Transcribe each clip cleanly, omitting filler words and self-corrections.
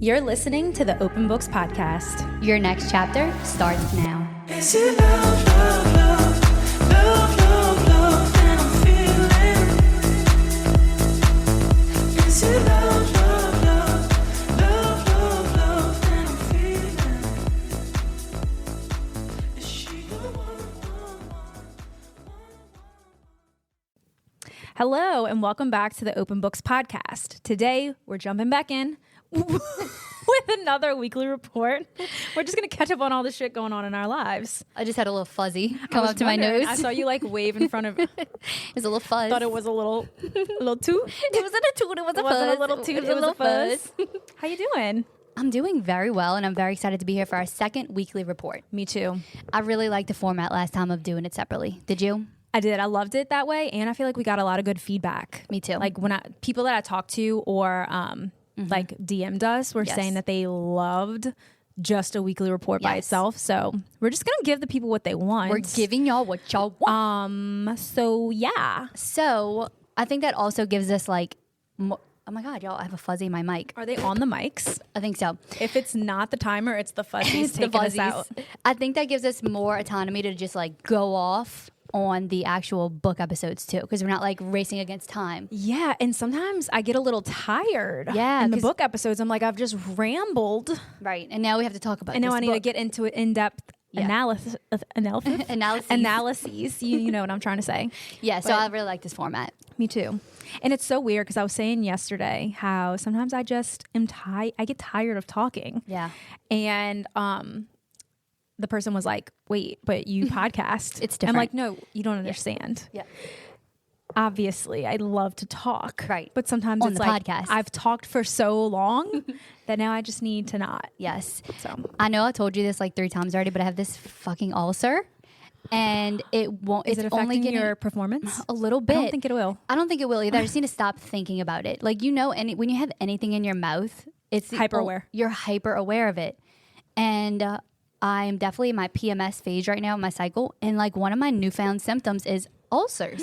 You're listening to the Open Books Podcast. Your next chapter starts now. Is it love, love, love, love, love, love that I'm feeling? Is it love, love, love, love, love, love that I'm feeling? Is she the one? Hello, and welcome back to the Open Books Podcast. Today, we're jumping back in with another weekly report. We're just going to catch up on all the shit going on in our lives. I just had a little fuzzy come up to my nose. I saw you like wave in front of It was a little fuzz. Thought it was a little toot. It wasn't a toot, it was a It fuzz. wasn't a little toot, it was a fuzz. How you doing? I'm doing very well, and I'm very excited to be here for our second weekly report. Me too. I really liked the format last time of doing it separately. Did you? I did. I loved it that way, and I feel like we got a lot of good feedback. Me too. Like when people that I talked to or like DM'd us were saying that they loved just a weekly report by itself. So we're just gonna give the people what they want. We're giving y'all what y'all want. So yeah. So I think that also gives us like, oh my God, y'all, I have a fuzzy in my mic. Are they on the mics? I think so. If it's not the timer, it's the fuzzies taking us out. I think that gives us more autonomy to just like go off on the actual book episodes too, because we're not like racing against time. Yeah, and sometimes I get a little tired. Yeah, in the book episodes, I'm like, I've just rambled. Right, and now we have to talk about. And now this I need book. to get into it in-depth analysis. Analyses. You know what I'm trying to say. Yeah, so I really like this format. Me too. And it's so weird because I was saying yesterday how sometimes I just am I get tired of talking. Yeah. And the person was like, wait, but you podcast. It's different. I'm like, no, you don't understand. Yeah. Obviously, I love to talk. Right. But sometimes On it's the like, podcast. I've talked for so long that now I just need to not. Yes. So I know I told you this like 3 times already, but I have this fucking ulcer. And it won't. Is it it's only affecting getting your performance? a little bit. I don't think it will. I don't think it will either. I just need to stop thinking about it. Like, you know, when you have anything in your mouth, it's Hyper aware. You're hyper aware of it. And I'm definitely in my PMS phase right now in my cycle. And like one of my newfound symptoms is ulcers.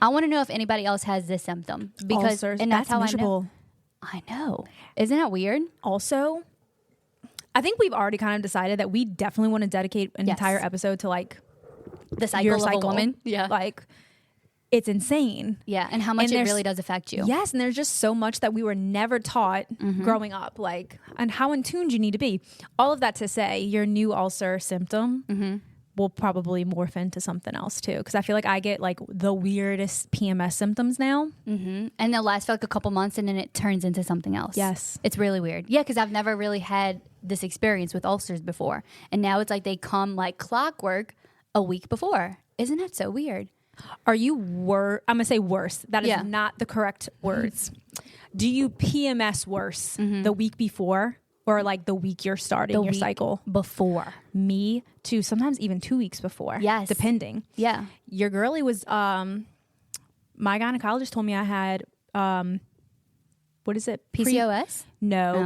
I want to know if anybody else has this symptom because Ulcers. and that's how miserable. I know. Isn't that weird? Also, I think we've already kind of decided that we definitely want to dedicate an entire episode to like The cycle your of cycle. a woman. Yeah. Like it's insane. Yeah. And how much And it there's- really does affect you. Yes, and there's just so much that we were never taught growing up, like, and how in tune you need to be. All of that to say, your new ulcer symptom will probably morph into something else too, because I feel like I get like the weirdest PMS symptoms now. And they'll last for like a couple months and then it turns into something else. Yes. It's really weird. Yeah, because I've never really had this experience with ulcers before. And now it's like they come like clockwork a week before. Isn't that so weird? Are you I'm gonna say worse. That is Yeah. not the correct words. Do you PMS worse the week before or like the week you're starting your week cycle? Before. Me too. Sometimes even 2 weeks before. Yes. Depending. Yeah. Your girlie was my gynecologist told me I had what is it? PCOS?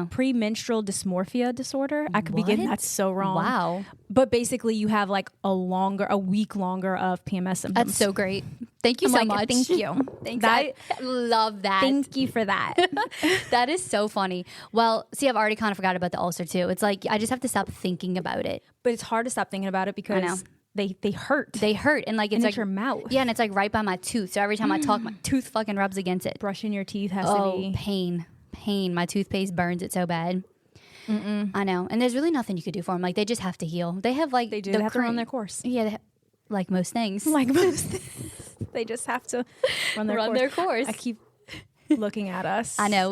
Premenstrual dysmorphia disorder. I could be getting that so wrong. Wow. But basically you have like a week longer of PMS symptoms. That's so great. Thank you I'm so like, much. Thank you. Thanks. That- I love that. Thank you for that. That is so funny. Well, see, I've already kind of forgot about the ulcer too. It's like I just have to stop thinking about it. But it's hard to stop thinking about it because they hurt. They hurt, and like it's And like it's your mouth. Yeah, and it's like right by my tooth. So every time I talk, my tooth fucking rubs against it. Brushing your teeth has to be pain. My toothpaste burns it so bad. I know, and there's really nothing you could do for them. Like they just have to heal. They have like they have to run their course. Yeah, like most things. Like most they just have to run their course. I keep looking at us. I know.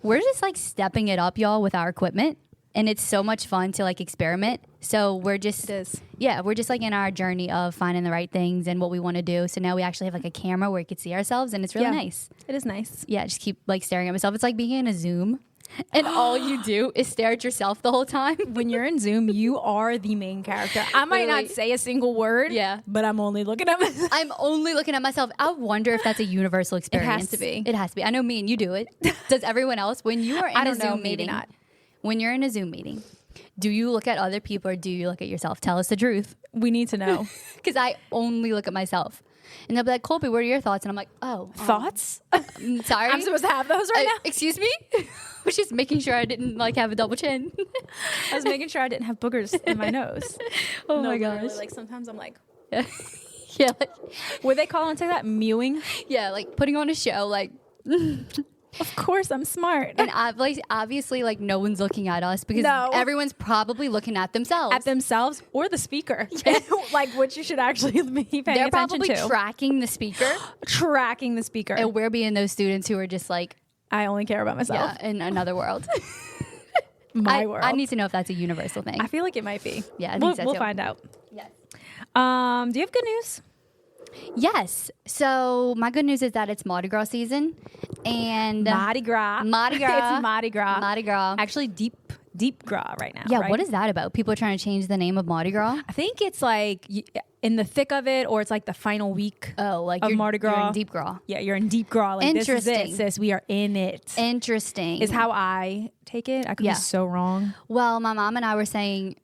We're just like stepping it up, y'all, with our equipment. And it's so much fun to like experiment. So we're just, we're just like in our journey of finding the right things and what we want to do. So now we actually have like a camera where we can see ourselves and it's really nice. It is nice. Yeah. Just keep like staring at myself. It's like being in a Zoom and all you do is stare at yourself the whole time. When you're in Zoom, you are the main character. I might not say a single word, but I'm only looking at myself. I'm only looking at myself. I wonder if that's a universal experience. It has to be. It has to be. I know me and you do it. Does everyone else? When you are in a Zoom meeting, not. When you're in a Zoom meeting, do you look at other people or do you look at yourself? Tell us the truth. We need to know. Because I only look at myself. And they'll be like, Colby, what are your thoughts? And I'm like, oh. Thoughts? Sorry. I'm supposed to have those right now? Excuse me? I was just making sure I didn't like have a double chin. I was making sure I didn't have boogers in my nose. Oh No, my literally, gosh. like sometimes I'm like, Yeah. Like, would they call on TikTok mewing? yeah, like putting on a show, like, Of course, I'm smart. and obviously, like, no one's looking at us because No. everyone's probably looking at themselves. At themselves or the speaker, like which you should actually be paying They're attention probably to. tracking the speaker, Tracking the speaker. and we're being those students who are just like, I only care about myself. yeah, in another world. My world. I need to know if that's a universal thing. I feel like it might be. Yeah, I think we'll, so we'll too. find out. Yes. Do you have good news? Yes. So my good news is that it's Mardi Gras season, and Mardi Gras. Mardi Gras. It's Mardi Gras. Mardi Gras. Actually, deep gras right now. Yeah. right? What is that about? People are trying to change the name of Mardi Gras. I think it's like in the thick of it, or it's like the final week. Oh, like Of you're, Mardi you're Gras. in deep gras. Yeah, you're in deep gras. Like, this is Interesting. it, sis. We are in it. Interesting. Is how I take it. I could Yeah. be so wrong. Well, my mom and I were saying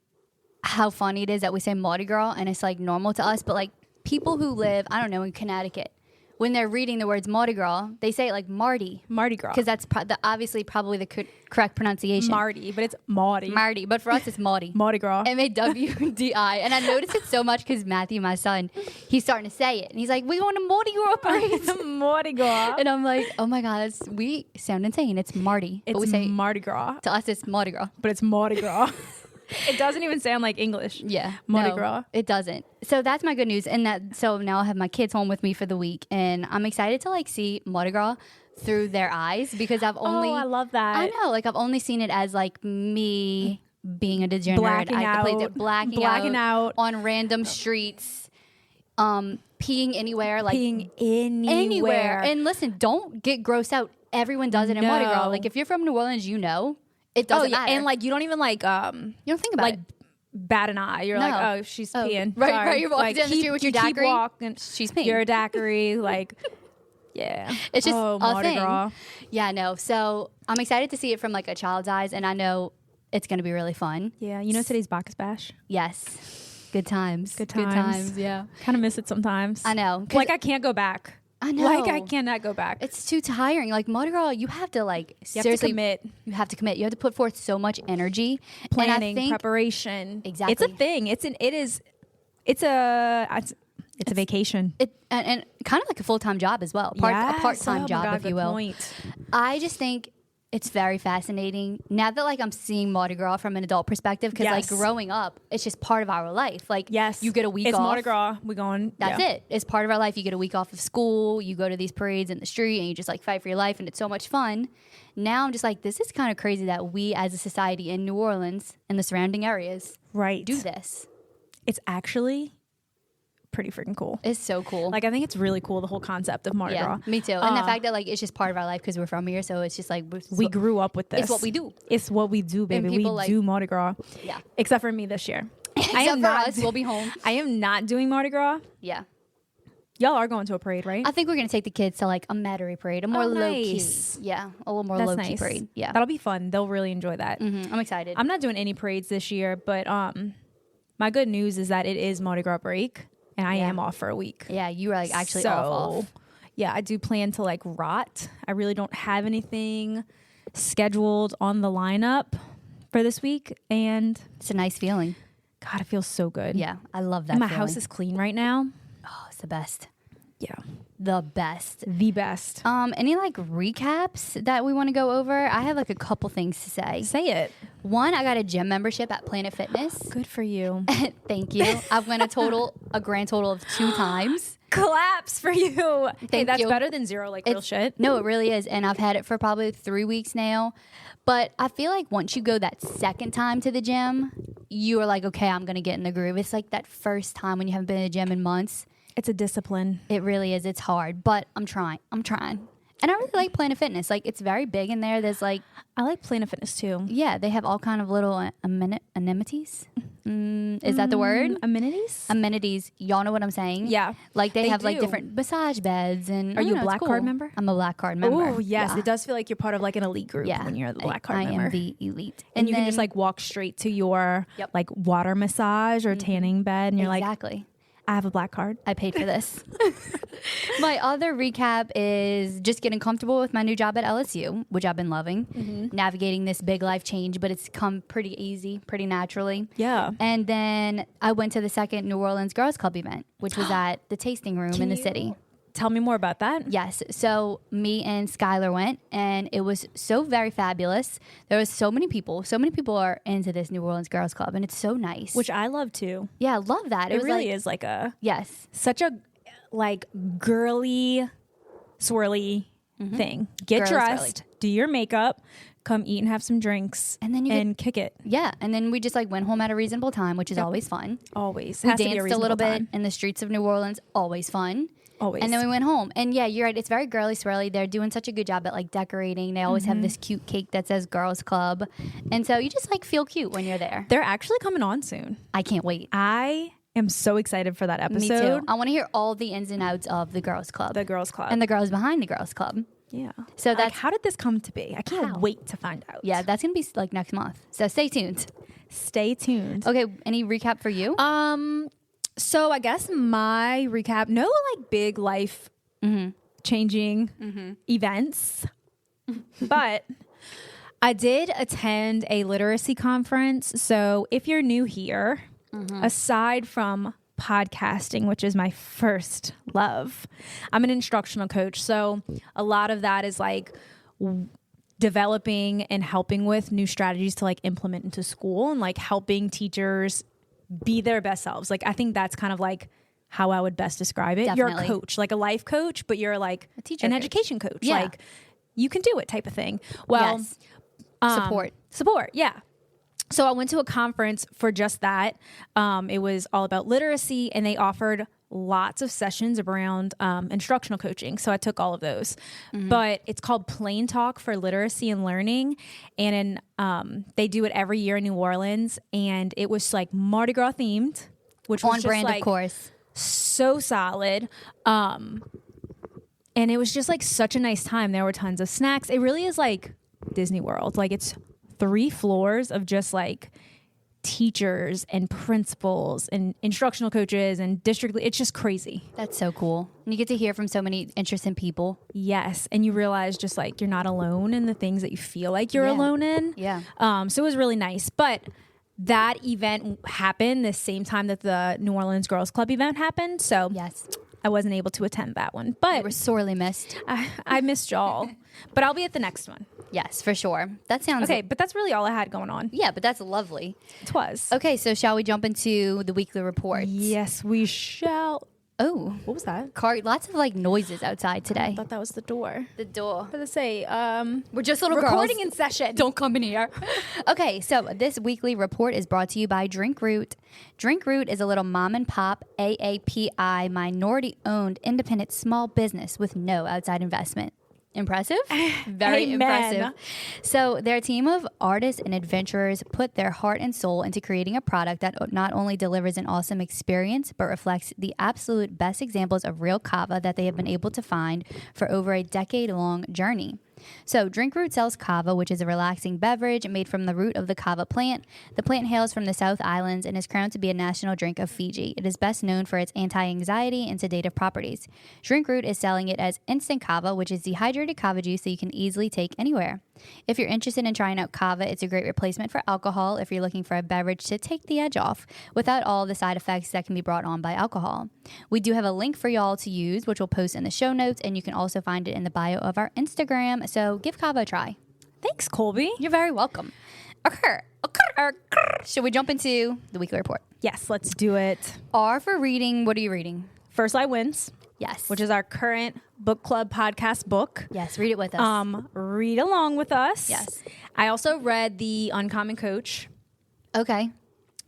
how funny it is that we say Mardi Gras and it's like normal to us, but like people who live, I don't know, in Connecticut, when they're reading the words Mardi Gras, they say it like Mardi. Mardi Gras. Because that's obviously probably the correct pronunciation. Mardi, but it's Mardi. Mardi. But for us, it's Mardi. Mardi Gras. MAWDI. And I noticed it so much because Matthew, my son, he's starting to say it. And he's like, we going to Mardi Gras parade. Mardi Gras. And I'm like, oh my God, we sound insane. It's Mardi. It's but we say, Mardi Gras, to us, it's Mardi Gras. but it's Mardi Gras. It doesn't even sound like English. Yeah. Mardi no, Gras. It doesn't. So that's my good news. And so now I have my kids home with me for the week. And I'm excited to like see Mardi Gras through their eyes because I've only. Oh, I love that. I know. Like I've only seen it as like me being a degenerate. Blacking out. Blacking out. on random streets. Peeing anywhere. Like Being anywhere. And listen, don't get grossed out. Everyone does it in Mardi Gras. No. Like if you're from New Orleans, you know. It Oh, doesn't yeah. matter. And like you don't even like you don't think about like it. bat an eye. You're No. like, oh, she's peeing. Right, Sorry. right. You're walking Like, down the street with your you keep daiquiri. walking. She's peeing. You're a daiquiri. Like, yeah. It's just oh, a Mardi thing. Gras. Yeah, no. So I'm excited to see it from like a child's eyes, and I know it's going to be really fun. Yeah. You know today's Bacchus Bash. Yes, good times. Good times. Yeah, Kind of miss it sometimes. I know. 'Cause Like I can't go back. I know. Like I cannot go back. It's too tiring. Like Mardi Gras, you have to like You have seriously to commit. You have to commit. You have to put forth so much energy, Planning, and I think, preparation. Exactly. It's a thing. It's a vacation. and kind of like a full-time job as well. A part-time Oh my job, God, if you good will. point. I just think it's very fascinating now that like I'm seeing Mardi Gras from an adult perspective because like Yes. growing up, it's just part of our life. Like Yes. you get a week it's off. Mardi Gras. We going. That's yeah. it. It's part of our life. You get a week off of school. You go to these parades in the street and you just like fight for your life and it's so much fun. Now I'm just like, this is kind of crazy that we as a society in New Orleans and the surrounding areas Right. do this. It's actually pretty freaking cool. It's so cool. Like I think it's really cool, the whole concept of Mardi yeah, Gras. me too. And the fact that like it's just part of our life because we're from here. So it's just like We grew up with this. It's what we do. It's what we do, baby. We people, like- do Mardi Gras. Yeah. Except for me this year. Except for us, we'll be home. I am not doing Mardi Gras. Yeah. Y'all are going to a parade, right? I think we're gonna take the kids to like a Metairie parade, a more low nice. key. Yeah, a little more That's low key nice. parade. Yeah, That'll be fun. They'll really enjoy that. I'm excited. I'm not doing any parades this year, but my good news is that it is Mardi Gras break and I Yeah. am off for a week. yeah, you were like actually So, off. Yeah, I do plan to like rot. I really don't have anything scheduled on the lineup for this week, and It's a nice feeling. God, it feels so good. Yeah, I love that. And my feeling. house is clean right now. oh, it's the best. Yeah, The best. the best. Any like recaps that we want to go over? I have like a couple things to say. Say it. One, I got a gym membership at Planet Fitness. Good for you. Thank you. I've went a grand total of 2 times. Claps for you. Hey, Thank that's you. better than zero, like real shit. No, it really is. And I've had it for probably 3 weeks now. But I feel like once you go that second time to the gym, you are like, okay, I'm going to get in the groove. It's like that first time when you haven't been to the gym in months. It's a discipline. It really is. It's hard, but I'm trying. And I really like Planet Fitness. Like, it's very big in there. There's like, I like Planet Fitness too. yeah, they have all kind of little amenities. Is that the word? Amenities? Amenities. Y'all know what I'm saying? Yeah, Like they they have like do. different massage beds and. Are I you don't a know, it's Black cool. Card member? I'm a Black Card member. Oh, yes. Yeah. It does feel like you're part of like an elite group when you're the Black Card I member. am the elite. and you can just then- like walk straight to your Yep. like water massage or tanning bed and you're like, exactly. I have a black card. I paid for this. My other recap is just getting comfortable with my new job at LSU, which I've been loving. Navigating this big life change, but it's come pretty easy, pretty naturally. Yeah. And then I went to the second New Orleans Girls Club event, which was at the tasting room in the city. Tell me more about that. Yes. So me and Skylar went, and it was so very fabulous. There was so many people. So many people are into this New Orleans Girls Club, and it's so nice. Which I love too. Yeah, I love that. It was really like, is like a yes, such a like girly, swirly thing. Get Girly, dressed, do your makeup, come eat and have some drinks, And then you kick it. yeah. And then we just like went home at a reasonable time, which is always fun. Always. We Has to be danced a little reasonable bit time. in the streets of New Orleans, always fun. Always. And then we went home. And yeah, you're right. It's very girly swirly. They're doing such a good job at like decorating. They always have this cute cake that says Girls Club. And so you just like feel cute when you're there. They're actually coming on soon. I can't wait. I am so excited for that episode. Me too. I want to hear all the ins and outs of the Girls Club. The Girls Club. And the girls behind the Girls Club. yeah. So Like, that's, how did this come to be? I can't How? wait to find out. yeah, that's going to be like next month. So stay tuned. Stay tuned. Okay. Any recap for you? So I guess my recap, no like big life changing events, but I did attend a literacy conference. So if you're new here, aside from podcasting, which is my first love, I'm an instructional coach. So a lot of that is like developing and helping with new strategies to like implement into school and like helping teachers be their best selves. Like I think that's kind of like how I would best describe it. You're Definitely. a coach, like a life coach, but you're like A teacher an coach. education coach. Yeah. Like you can do it type of thing. Well, Yes. support. Support, yeah. So I went to a conference for just that. It was all about literacy, and they offered lots of sessions around instructional coaching. So I took all of those. But it's called Plain Talk for Literacy and Learning. And they do it every year in New Orleans. And it was like Mardi Gras themed, which was On just brand, like of course. so solid. And it was just like such a nice time. There were tons of snacks. It really is like Disney World. Like it's 3 floors of just like teachers and principals and instructional coaches and district. It's just crazy. That's so cool. And you get to hear from so many interesting people. Yes. And you realize just like you're not alone in the things that you feel like you're Yeah. alone in. Yeah. So it was really nice. But that event happened the same time that the New Orleans Girls Club event happened. So Yes. I wasn't able to attend that one. We But were sorely missed. I missed y'all. But I'll be at the next one. Yes, for sure. That sounds Okay, but that's really all I had going on. Yeah, but that's lovely. It was. Okay, so shall we jump into the weekly report? Yes, we shall. Oh, What was that? lots of like noises outside today. I thought that was the door. The door. I was gonna say, We're just little recording girls. in session. Don't come in here. Okay, so this weekly report is brought to you by Drink Root. Drink Root is a little mom and pop AAPI minority owned independent small business with no outside investment. Impressive? Very Amen. impressive. So their team of artists and adventurers put their heart and soul into creating a product that not only delivers an awesome experience, but reflects the absolute best examples of real kava that they have been able to find for over a decade-long journey. So Drink Root sells kava, which is a relaxing beverage made from the root of the kava plant. The plant hails from the South Islands and is crowned to be a national drink of Fiji. It is best known for its anti-anxiety and sedative properties. Drink Root is selling it as instant kava, which is dehydrated kava juice that you can easily take anywhere. If you're interested in trying out kava, it's a great replacement for alcohol if you're looking for a beverage to take the edge off without all the side effects that can be brought on by alcohol. We do have a link for y'all to use, which we'll post in the show notes, and you can also find it in the bio of our Instagram. So give kava a try. Thanks, Colby. You're very welcome. Should we jump into the weekly report? Yes, let's do it. R for reading. What are you reading? First Light Wins, Yes. which is our current book club podcast book. yes, read it with us. Read along with us. Yes. I also read The Uncommon Coach. Okay.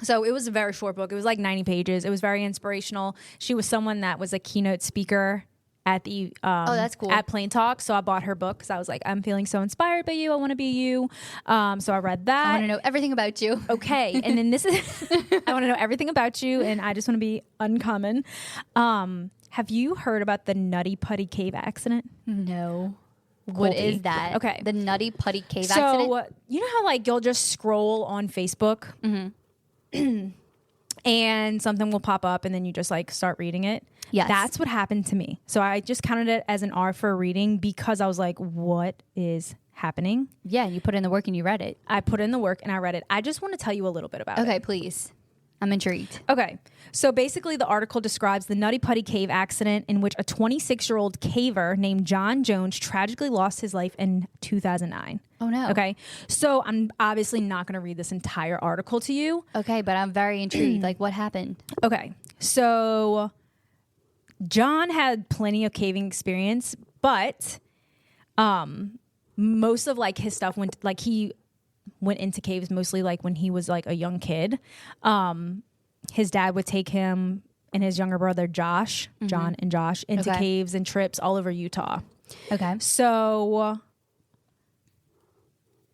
So it was a very short book. It was like 90 pages. It was very inspirational. She was someone that was a keynote speaker at the that's cool. at Plain Talk. So I bought her book because I was like, I'm feeling so inspired by you. I want to be you. So I read that. I want to know everything about you. Okay. And then this is I want to know everything about you, and I just want to be uncommon. Have you heard about the Nutty Putty Cave accident? No. What Colby. is that? Okay. The Nutty Putty Cave So accident? you know how like you'll just scroll on Facebook and something will pop up and then you just like start reading it. Yes. That's what happened to me. So I just counted it as an R for reading because I was like, what is happening? Yeah, you put in the work and you read it. I put in the work and I read it. I just want to tell you a little bit about it. Okay, please. I'm intrigued. Okay. So basically the article describes the Nutty Putty Cave accident in which a 26-year-old caver named John Jones tragically lost his life in 2009. Oh, no. Okay. So I'm obviously not going to read this entire article to you. Okay, but I'm very intrigued. Like, what happened? Okay. So John had plenty of caving experience, but most of like his stuff he went into caves mostly like when he was like a young kid. His dad would take him and his younger brother Josh, John and Josh, into caves and trips all over Utah. Okay. So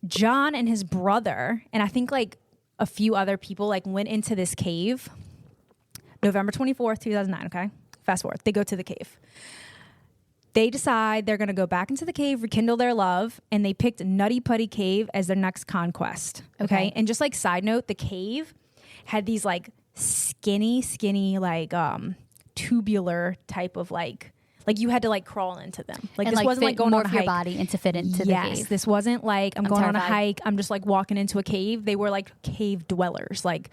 John and his brother, and I think like a few other people like went into this cave November 24th, 2009. Okay. Fast forward. They go to the cave. They decide they're going to go back into the cave, rekindle their love, and they picked Nutty Putty Cave as their next conquest. Okay. And just like side note, the cave had these like skinny, like tubular type of like you had to like crawl into them. Like and this like wasn't like going more on a of your hike. body and to fit into the cave. This wasn't like I'm going terrified. on a hike. I'm just like walking into a cave. They were like cave dwellers, like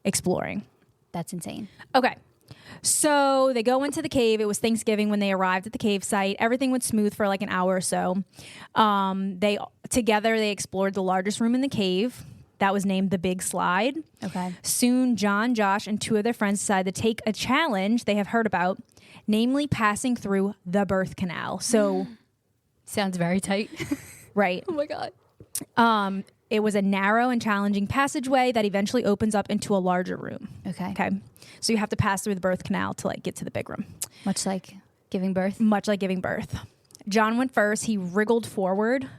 exploring. That's insane. Okay. So they go into the cave. It was Thanksgiving when they arrived at the cave site. Everything went smooth for like an hour or so. They explored the largest room in the cave. That was named the Big Slide. Okay. Soon, John, Josh, and two of their friends decided to take a challenge they have heard about, namely passing through the birth canal. So, Sounds very tight. right. Oh my God. It was a narrow and challenging passageway that eventually opens up into a larger room. Okay. Okay. So you have to pass through the birth canal to like get to the big room. Much like giving birth. Much like giving birth. John went first. He wriggled forward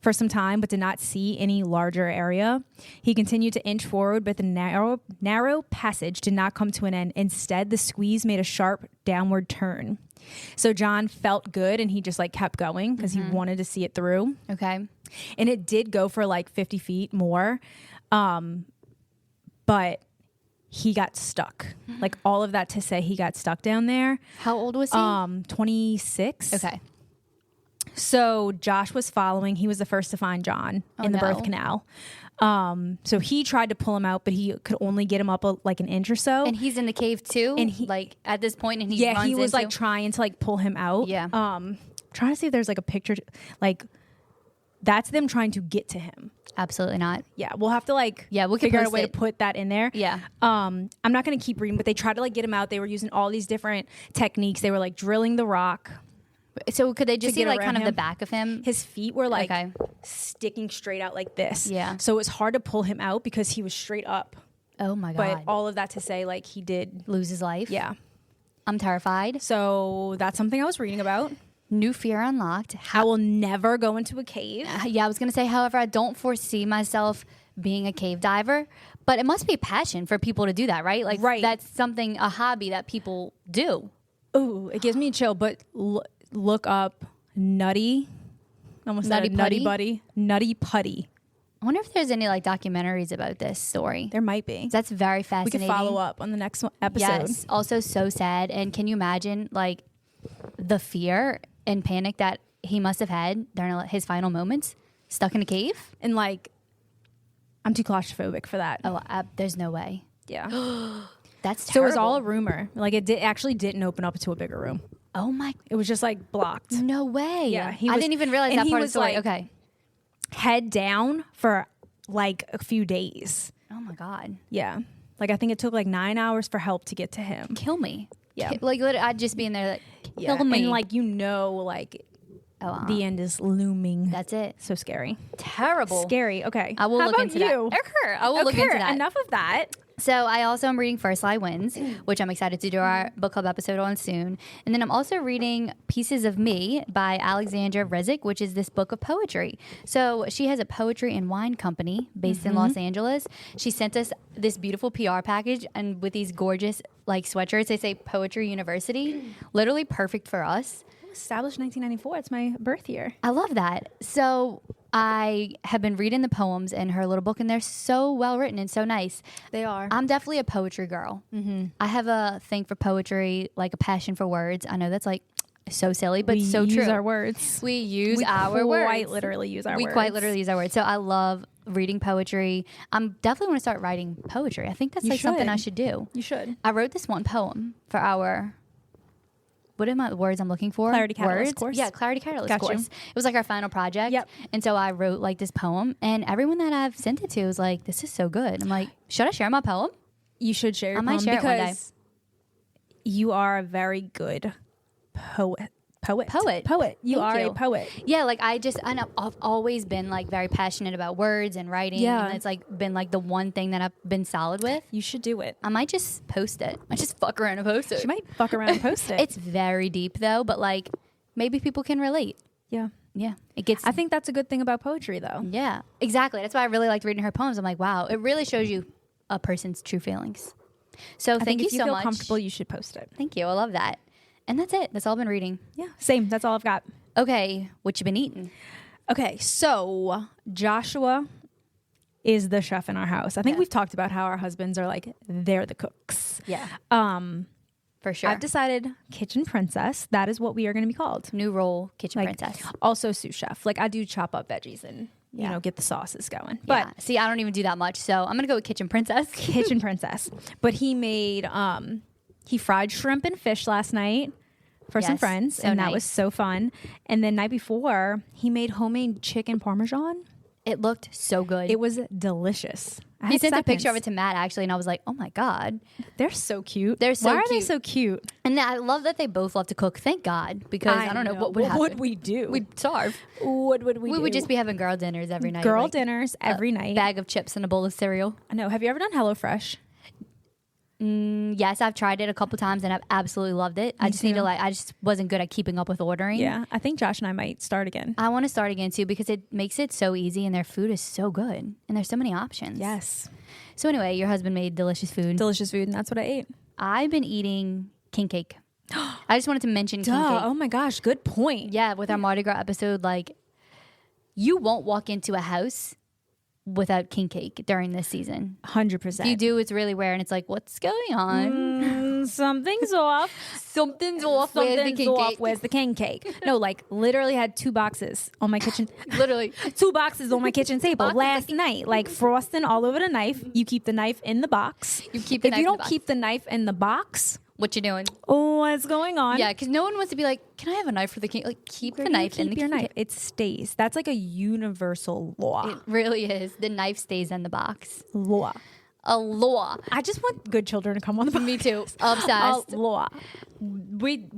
for some time, but did not see any larger area. He continued to inch forward, but the narrow passage did not come to an end. Instead, the squeeze made a sharp downward turn. So John felt good and he just like kept going because he wanted to see it through. Okay. And it did go for like 50 feet more. But he got stuck. Like all of that to say he got stuck down there. How old was he? 26. Okay. So Josh was following. He was the first to find John in the birth canal. So he tried to pull him out, but he could only get him up like an inch or so. And he's in the cave too? And he, like at this point, and he runs he was into... like trying to like pull him out. Yeah. Trying to see if there's like a picture. Like that's them trying to get to him. Absolutely not. Yeah, we'll have to like we can figure out a post way it. to put that in there. Yeah. I'm not going to keep reading, but they tried to like get him out. They were using all these different techniques. They were like drilling the rock. So could they just see get like around kind of the him. back of him? His feet were like Okay. sticking straight out like this. Yeah. So it was hard to pull him out because he was straight up. Oh my God. But all of that to say, like he did. Lose his life? Yeah. I'm terrified. So that's something I was reading about. New fear unlocked. I will never go into a cave. Yeah, I was going to say, however, I don't foresee myself being a cave diver, but it must be a passion for people to do that, right? Like that's something, a hobby that people do. Ooh, it gives me a chill, but look up Nutty. Almost Nutty said Nutty Putty? Buddy. Nutty Putty. I wonder if there's any like documentaries about this story. There might be. That's very We fascinating. could follow up on the next episode. Yes. Also so sad. And can you imagine like the fear and panic that he must have had during his final moments stuck in a cave? And like, I'm too claustrophobic for that. Oh, there's no way. Yeah. That's terrible. So it was all a rumor. Like it actually didn't open up into a bigger room. Oh my. It was just like blocked. No way. Yeah, I was- didn't even realize and that he part of the was, story. like, Okay. Head down for like a few days. Oh my God. Yeah. Like I think it took like 9 hours for help to get to him. Kill me. Yeah. Like literally, I'd just be in there like, Yeah. kill me. And like, like the end is looming. That's it. So scary. Terrible. Scary. Okay. I will How look about into you? that. I will look into that. Enough of that. So I also am reading First Lie Wins, which I'm excited to do our book club episode on soon. And then I'm also reading Pieces of Me by Alexandra Rezick, which is this book of poetry. So she has a poetry and wine company based in Los Angeles. She sent us this beautiful PR package and with these gorgeous like sweatshirts. They say Poetry University, literally perfect for us. Established 1994. It's my birth year. I love that. So I have been reading the poems in her little book, and they're so well written and so nice. They are. I'm definitely a poetry girl. I have a thing for poetry, like a passion for words. I know that's like so silly, but so true. We use our words. We use our words. We quite literally use our words. We quite literally use our words. So I love reading poetry. I'm definitely want to start writing poetry. I think that's like something I should do. You should. I wrote this one poem for our... What are my words I'm looking for? Clarity Catalyst course. Yeah, Clarity Catalyst Got course. you. It was like our final project. Yep. And so I wrote like this poem, and everyone that I've sent it to was like, this is so good. I'm like, should I share my poem? You should share your I might poem share it one day. because you are a very good poet. You are a poet. Yeah, like I've always been like very passionate about words and writing. Yeah. And it's like been like the one thing that I've been solid with. You should do it. I might just post it. I just fuck around and post it. You might fuck around and post it. It's very deep though, but like maybe people can relate. Yeah. Yeah. It gets I think that's a good thing about poetry though. Yeah, exactly. That's why I really liked reading her poems. I'm like, wow, it really shows you a person's true feelings. So thank you if you so feel much. comfortable, you should post it. Thank you. I love that. And that's it. That's all I've been reading. Yeah. Same. That's all I've got. Okay, what you been eating? Okay, so Joshua is the chef in our house. I think we've talked about how our husbands are like, they're the cooks. Yeah. For sure. I've decided kitchen princess. That is what we are going to be called. New role, kitchen Like, princess. also sous chef. Like I do chop up veggies and you know get the sauces going. But But see, I don't even do that much, so I'm gonna go with kitchen princess. kitchen princess. But he made he fried shrimp and fish last night for some Yes, friends, so and that nice. was so fun. And then night before, he made homemade chicken parmesan. It looked so good. It was delicious. I He had sent a picture of seconds. it to Matt actually, and I was like, oh my god. They're so cute. They're so Why are they cute. so cute? And I love that they both love to cook. Thank God, because I don't know what would happen. would we do? We'd starve. What would we We do? would just be having girl dinners every night. girl like dinners every night. bag of chips and a bowl of cereal. I know. Have you ever done HelloFresh? Yes, I've tried it a couple times and I've absolutely loved it. I just need to too. I just wasn't good at keeping up with ordering. Yeah, I think Josh and I might start again. I want to start again too because it makes it so easy and their food is so good and there's so many options. Yes, So anyway, your husband made delicious food. delicious food, and that's what I ate. I've been eating king cake. I just wanted to mention king cake. Oh my gosh, good point. Yeah, with our Mardi Gras episode, like you won't walk into a house without king cake during this season. 100%. If you do, it's really rare and it's like, what's going on? Something's off. Something's off. Where's the Something's king off. cake? Where's the king cake? No, like literally had 2 boxes on my kitchen. Literally. 2 boxes on my kitchen table Boxes last night, like frosting all over the knife. You keep the knife in the box. You keep the if knife you in the don't box. keep the knife in the box, What you doing? what's going on? Yeah, because no one wants to be like, can I have a knife for the king? Like, keep the knife in the your king knife. cake. It stays. That's like a universal law. It really is. The knife stays in the box. Law. A law. I just want good children to come on the podcast. Me too. Obsessed. Law. We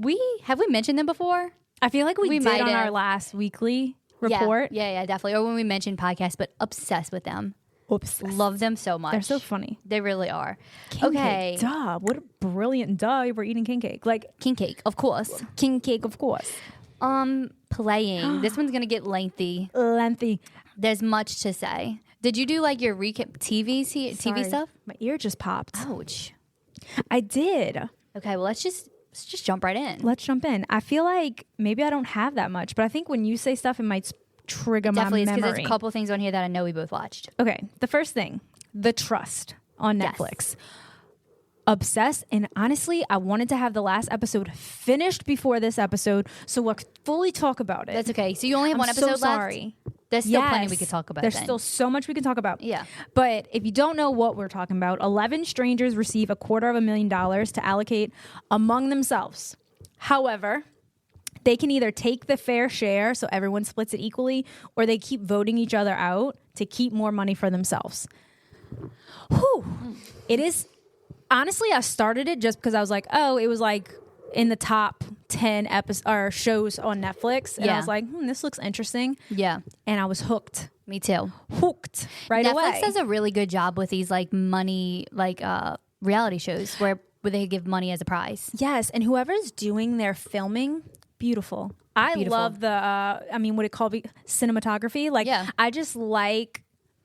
have we mentioned them before? I feel like we did might on our have. last weekly report. Yeah, definitely. Or when we mentioned podcasts, but obsessed with them. Oops. Love them so much. They're so funny. They really are. King Okay. cake. Duh. What a brilliant duh. We're eating king cake. Like King cake, of course. king cake, of course. Playing. This one's gonna get lengthy. Lengthy. There's much to say. Did you do like your recap TV Sorry. stuff? My ear just popped. Ouch. I did. Okay, well let's just jump right in. Let's jump in. I feel like maybe I don't have that much, but I think when you say stuff, it might trigger Definitely, my because memory. there's a couple things on here that I know we both watched. Okay, the first thing, The Trust on Yes. Netflix. Obsessed, and honestly, I wanted to have the last episode finished before this episode, so we'll fully talk about it. That's okay. So you only have I'm one episode so left. sorry. There's still plenty we Yes. could talk about. There's then. still so much we can talk about. Yeah. But if you don't know what we're talking about, 11 strangers receive $250,000 to allocate among themselves. However, they can either take the fair share, so everyone splits it equally, or they keep voting each other out to keep more money for themselves. Whew. It is, honestly, I started it just because I was like, oh, it was like in the top 10 episodes or shows on Netflix. And I Yeah. was like, this looks interesting. Yeah, And I was hooked. me too. Hooked right Netflix away. does a really good job with these like money, like reality shows where they give money as a prize. Yes, and whoever's doing their filming, beautiful. I Beautiful. love the, what it called cinematography. Like, Yeah. I just like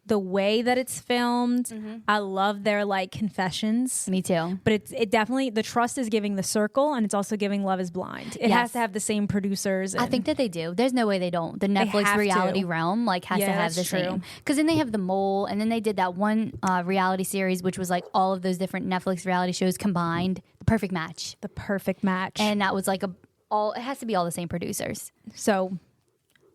the way that it's filmed. I love their like confessions. Me too. But it definitely, the trust is giving The Circle, and it's also giving Love is Blind. It has to have the same producers. I think that they do. There's no way they don't. The Netflix reality realm like has to have the same. Because then they have The Mole, and then they did that one reality series, which was like all of those different Netflix reality shows combined. The Perfect Match. The Perfect Match. And that was like it has to be all the same producers. So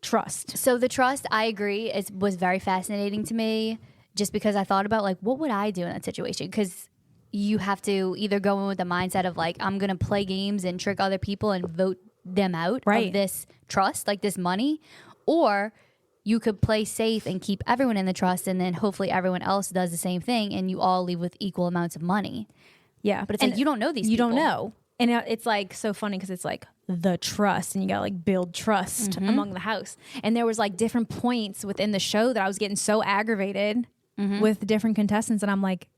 trust. So the trust, I agree, was very fascinating to me, just because I thought about like, what would I do in that situation? Because you have to either go in with the mindset of like, I'm going to play games and trick other people and vote them out of this trust, like this money, or you could play safe and keep everyone in the trust, and then hopefully everyone else does the same thing and you all leave with equal amounts of money. Yeah. But it's like, you don't know these people. You don't know. And it's like so funny because it's like the trust, and you gotta like build trust among the house. And there was like different points within the show that I was getting so aggravated with different contestants, and I'm like,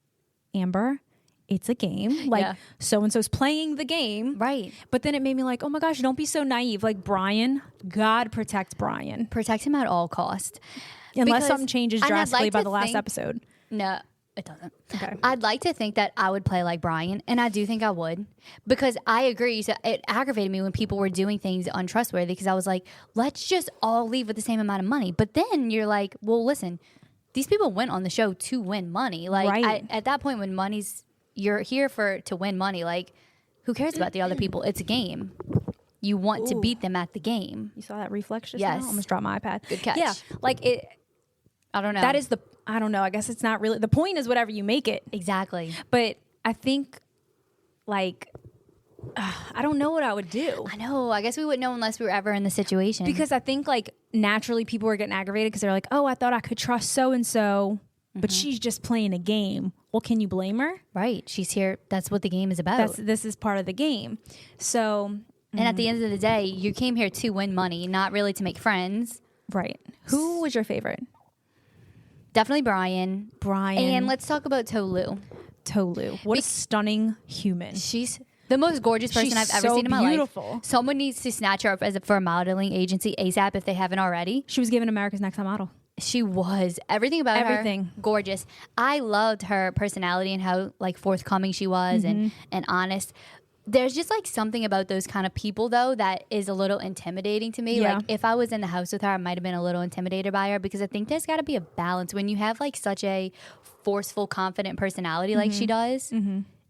Amber, it's a game. Like so and so's playing the game, right? But then it made me like, oh my gosh, don't be so naive. Like Brian, God protect Brian, protect him at all cost, unless something changes drastically by the last episode. No. It doesn't. Okay. I'd like to think that I would play like Brian, and I do think I would, because I agree. So it aggravated me when people were doing things untrustworthy, because I was like, let's just all leave with the same amount of money. But then you're like, well, listen, these people went on the show to win money. Like at that point, when you're here to win money, like who cares about the other people? It's a game. You want to beat them at the game. You saw that reflex just yes. now? I almost dropped my iPad. Good catch. Yeah, like it. I don't know. That is I don't know. I guess it's not really. The point is whatever you make it. Exactly. But I think, like, I don't know what I would do. I know. I guess we wouldn't know unless we were ever in the situation. Because I think, like, naturally people are getting aggravated because they're like, oh, I thought I could trust so-and-so, but she's just playing a game. Well, can you blame her? Right. She's here. That's what the game is about. This is part of the game. So. And at the end of the day, you came here to win money, not really to make friends. Right. Who was your favorite? Definitely Brian. And let's talk about Tolu. What a stunning human. She's the most gorgeous person I've ever seen in my life. Someone needs to snatch her up for a modeling agency ASAP if they haven't already. She was given America's Next Top Model. She was. Everything about her. Gorgeous. I loved her personality and how like forthcoming she was and honest. There's just like something about those kind of people though that is a little intimidating to me. Yeah. Like if I was in the house with her, I might have been a little intimidated by her, because I think there's got to be a balance when you have like such a forceful, confident personality like she does.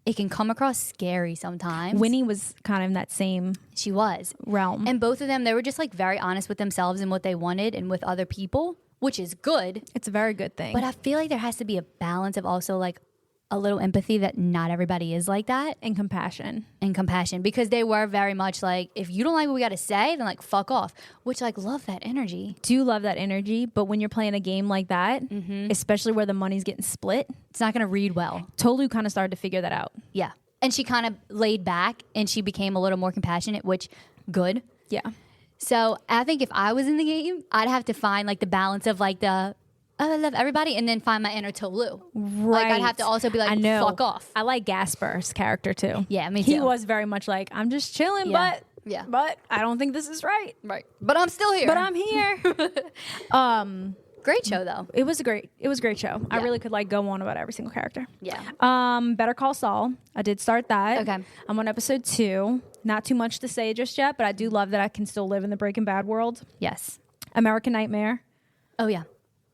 It can come across scary sometimes. Winnie was kind of in that same realm. And both of them, they were just like very honest with themselves and what they wanted and with other people, which is good. It's a very good thing. But I feel like there has to be a balance of also like a little empathy that not everybody is like that. And compassion. Because they were very much like, if you don't like what we got to say, then like fuck off. Which like love that energy. Do love that energy. But when you're playing a game like that, especially where the money's getting split, it's not going to read well. Tolu kind of started to figure that out. Yeah. And she kind of laid back and she became a little more compassionate, which good. Yeah. So I think if I was in the game, I'd have to find like the balance of like I love everybody, and then find my inner Tolu. Right. Like I'd have to also be like, fuck off. I like Gasper's character too. Yeah, me too. He was very much like, I'm just chilling, but I don't think this is right. Right. But I'm still here. But I'm here. Great show though. It was a great show. Yeah. I really could like go on about every single character. Yeah. Better Call Saul. I did start that. Okay. I'm on episode 2. Not too much to say just yet, but I do love that I can still live in the Breaking Bad world. Yes. American Nightmare. Oh yeah.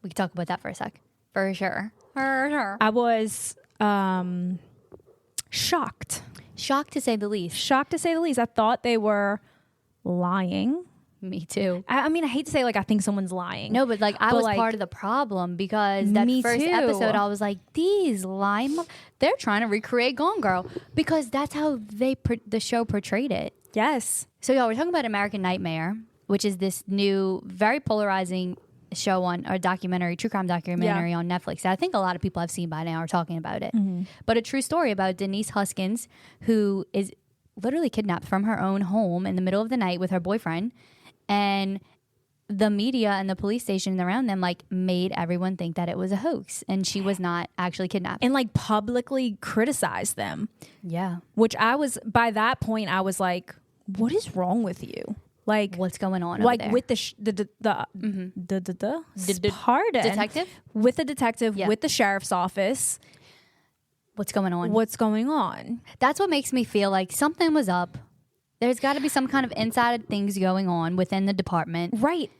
We can talk about that for a sec. For sure. I was shocked. Shocked to say the least. I thought they were lying. Me too. I mean, I hate to say like I think someone's lying. No, but like I was part of the problem, because that first episode I was like, these they're trying to recreate Gone Girl, because that's how the show portrayed it. Yes. So y'all, we're talking about American Nightmare, which is this new, very polarizing show true crime documentary on Netflix that I think a lot of people have seen by now are talking about it. But a true story about Denise Huskins, who is literally kidnapped from her own home in the middle of the night with her boyfriend, and the media and the police station around them like made everyone think that it was a hoax and she was not actually kidnapped, and like publicly criticized them. Yeah. Which by that point I was like, what is wrong with you? Like what's going on like over there? with pardon detective? with the detective Yeah. with the sheriff's office. What's going on? What's going on? That's what makes me feel like something was up. There's got to be some kind of inside things going on within the department. Right.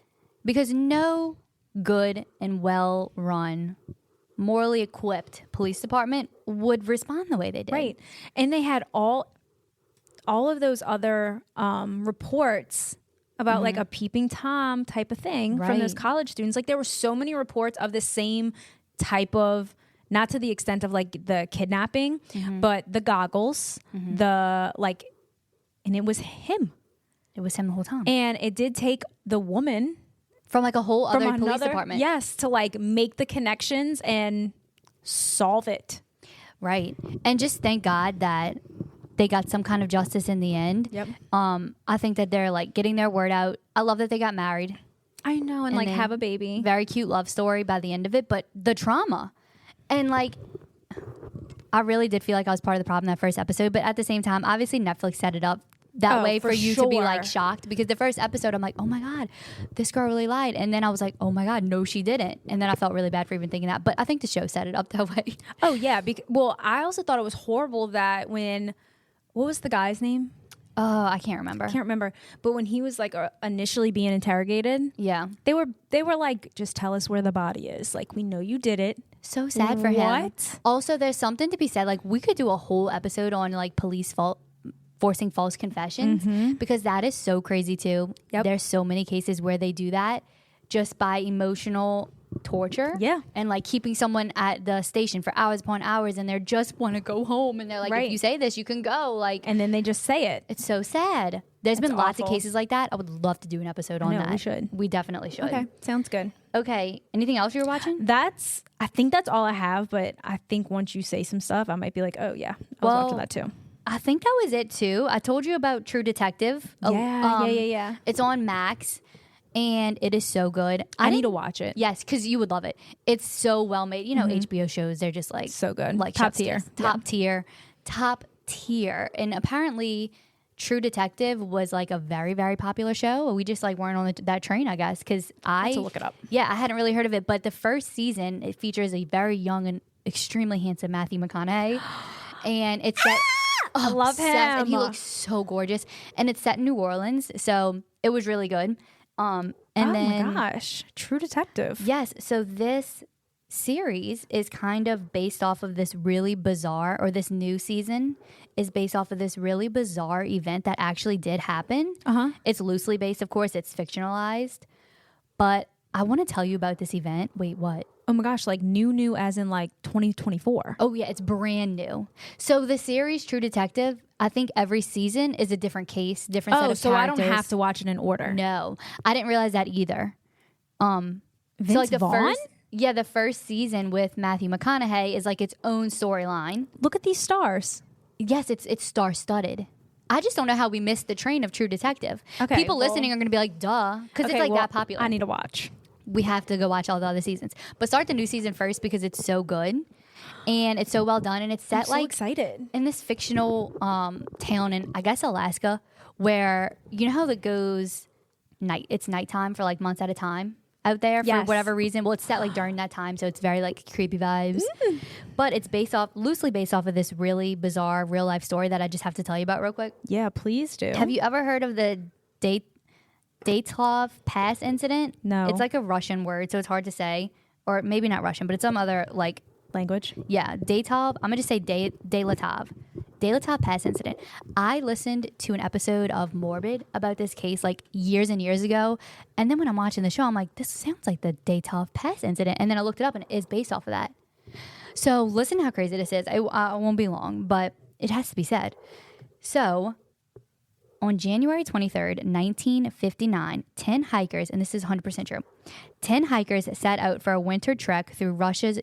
Because no good and well run, morally equipped police department would respond the way they did. Right. And they had all of those other reports about like a peeping Tom type of thing from those Right. college students. Like there were so many reports of the same type of, not to the extent of like the kidnapping, but the goggles, the like, and it was him. It was him the whole time. And it did take the woman From like a whole from other police another, department. yes, to like make the connections and solve it. Right. And just thank God that they got some kind of justice in the end. Yep. I think that they're like getting their word out. I love that they got married. I know, and like then have a baby. Very cute love story by the end of it, but the trauma. And like I really did feel like I was part of the problem that first episode, but at the same time, obviously Netflix set it up that way for you to be like shocked, because the first episode I'm like, oh my God, this girl really lied. And then I was like, oh my God, no, she didn't. And then I felt really bad for even thinking that. But I think the show set it up that way. Oh yeah, well, I also thought it was horrible that when, what was the guy's name? Oh, I can't remember. Can't remember. But when he was like initially being interrogated, Yeah. they were like, just tell us where the body is. Like, we know you did it. So sad for him. What? Also, there's something to be said. Like, we could do a whole episode on like police forcing false confessions, because that is so crazy too. Yep. There's so many cases where they do that just by emotional torture. Yeah. And like keeping someone at the station for hours upon hours, and they just want to go home, and they're like, Right. if you say this, you can go. Like, And then they just say it. it's so sad. There's been lots of awful. cases like that. I would love to do an episode on know, that. we should. We definitely should. Okay, sounds good. Okay. Anything else you were watching? I think that's all I have, but I think once you say some stuff, I might be like, oh yeah, I was watching that too. I think that was it too. I told you about True Detective. Yeah. It's on Max, and it is so good. I need to watch it. Yes, because you would love it. It's so well made. You know, HBO shows, they're just like So good. like Top chef's tier. kiss. Top tier. And apparently, True Detective was like a very, very popular show. We just like weren't on that train, I guess, because I have to look it up. Yeah, I hadn't really heard of it, but the first season it features a very young and extremely handsome Matthew McConaughey, and it's set. I love him. And he looks so gorgeous. And it's set in New Orleans, so it was really good. And then, my gosh, True Detective. yes, so this series is kind of based off of this really bizarre, or this new season is based off of this really bizarre event that actually did happen. It's loosely based, of course, it's fictionalized, but I want to tell you about this event. Wait, what? Oh my gosh, like new as in like 2024. Oh yeah, it's brand new. So the series True Detective, I think every season is a different case, different set of so I don't characters. have to watch it in order. No, I didn't realize that either. Vince So like the Vaughn? the first season with Matthew McConaughey is like its own storyline. Look at these stars. Yes, it's star studded. I just don't know how we missed the train of True Detective. Okay, People well- listening are going to be like, duh, because it's Okay, like well, that popular. I need to watch. We have to go watch all the other seasons, but start the new season first because it's so good and it's so well done, and it's set I'm so like excited. in this fictional town in, I guess, Alaska, where you know how it goes night. It's nighttime for like months at a time out there for Yes. whatever reason. Well, it's set like during that time, so it's very like creepy vibes. But it's loosely based off of this really bizarre real life story that I just have to tell you about real quick. Yeah, please do. Have you ever heard of the Dyatlov Pass incident? No. It's like a Russian word, so it's hard to say, or maybe not Russian, but it's some other like. language? Yeah, Dyatlov. I'm gonna just say Dyatlov Pass incident. I listened to an episode of Morbid about this case like years and years ago, and then when I'm watching the show, I'm like, this sounds like the Dyatlov Pass incident, and then I looked it up, and it is based off of that. So listen to how crazy this is. I won't be long, but it has to be said. So on January 23rd, 1959, 10 hikers, and this is 100% true, 10 hikers set out for a winter trek through Russia's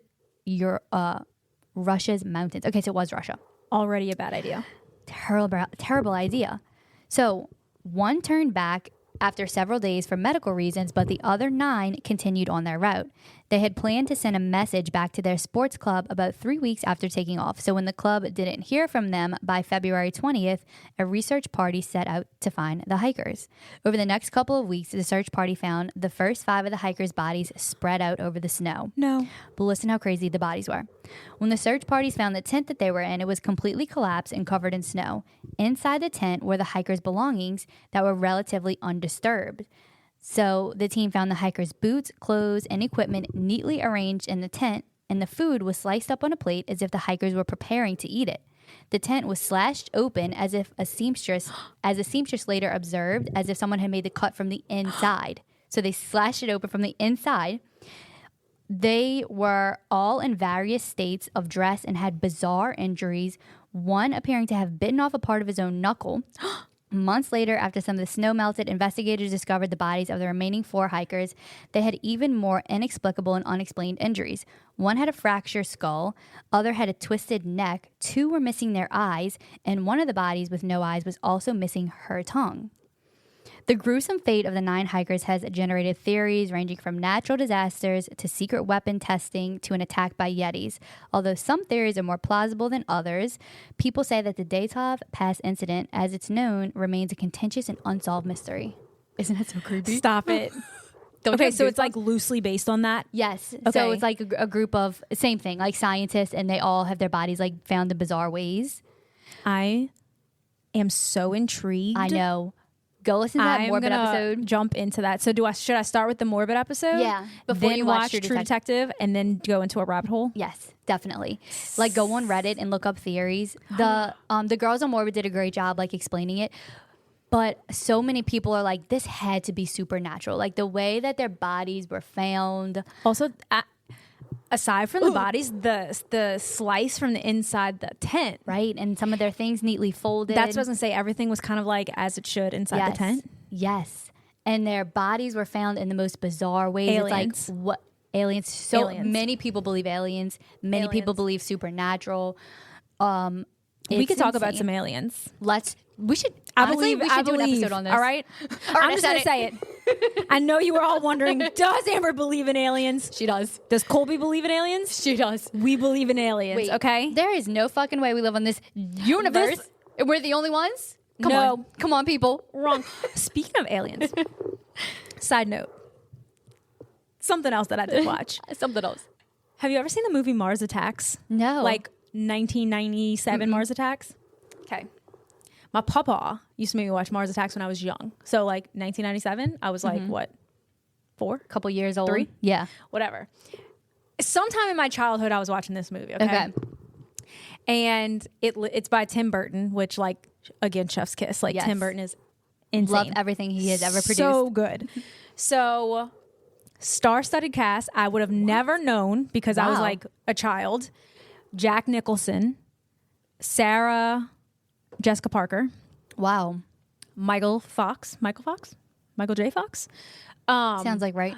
mountains. Okay, so it was Russia. Already a bad idea. Terrible idea. So one turned back after several days for medical reasons, but the other 9 continued on their route. They had planned to send a message back to their sports club about 3 weeks after taking off. So when the club didn't hear from them by February 20th, a research party set out to find the hikers. Over the next couple of weeks, the search party found the first 5 of the hikers' bodies spread out over the snow. No. But listen how crazy the bodies were. When the search parties found the tent that they were in, it was completely collapsed and covered in snow. Inside the tent were the hikers' belongings that were relatively undisturbed. So the team found the hikers' boots, clothes, and equipment neatly arranged in the tent, and the food was sliced up on a plate as if the hikers were preparing to eat it. The tent was slashed open as if a seamstress later observed, as if someone had made the cut from the inside. So they slashed it open from the inside. They were all in various states of dress and had bizarre injuries, one appearing to have bitten off a part of his own knuckle. Months later, after some of the snow melted, investigators discovered the bodies of the remaining 4 hikers. They had even more inexplicable and unexplained injuries. One had a fractured skull, other had a twisted neck, 2 were missing their eyes, and one of the bodies with no eyes was also missing her tongue. The gruesome fate of the 9 hikers has generated theories ranging from natural disasters to secret weapon testing to an attack by Yetis. Although some theories are more plausible than others, people say that the Daytov Pass incident, as it's known, remains a contentious and unsolved mystery. Isn't that so creepy? Stop it. Okay, so it's like loosely based on that? Yes. Okay. So it's like a group of, same thing, like scientists, and they all have their bodies like found in bizarre ways. I am so intrigued. I know. Go listen to that I'm morbid gonna episode. Jump into that. So should I start with the morbid episode? Yeah, before then you watch True Detective, and then go into a rabbit hole. Yes, definitely. Like go on Reddit and look up theories. The girls on Morbid did a great job like explaining it. But so many people are like, this had to be supernatural. Like the way that their bodies were found. Also, aside from the bodies, the slice from the inside the tent. Right, and some of their things neatly folded. That's what I was going to say. Everything was kind of like as it should inside the tent. Yes. And their bodies were found in the most bizarre ways. Aliens. It's like, what? Aliens. So Aliens. many people believe aliens. Many people believe supernatural. We could talk about insane. some aliens. We should I honestly, believe. we should do an episode on this. All right. I'm just going to say it. I know you were all wondering, does Amber believe in aliens? She does. Does Colby believe in aliens? She does. We believe in aliens, Wait, okay? There is no fucking way we live on this universe. And we're the only ones? No. Come on, people. Wrong. Speaking of aliens, side note, something else that I did watch. Something else. Have you ever seen the movie Mars Attacks? No. Like 1997 Mars Attacks? Okay. My papa used to make me watch Mars Attacks when I was young. So like 1997, I was like, what, 4? A couple years old. 3? Yeah. Whatever. Sometime in my childhood, I was watching this movie, okay? And it's by Tim Burton, which like, again, chef's kiss. Like Tim Burton is insane. Love everything he has ever produced. So good. So star-studded cast. I would have never known because I was like a child. Jack Nicholson, Sarah Jessica Parker. Wow. Michael J. Fox. Sounds like right.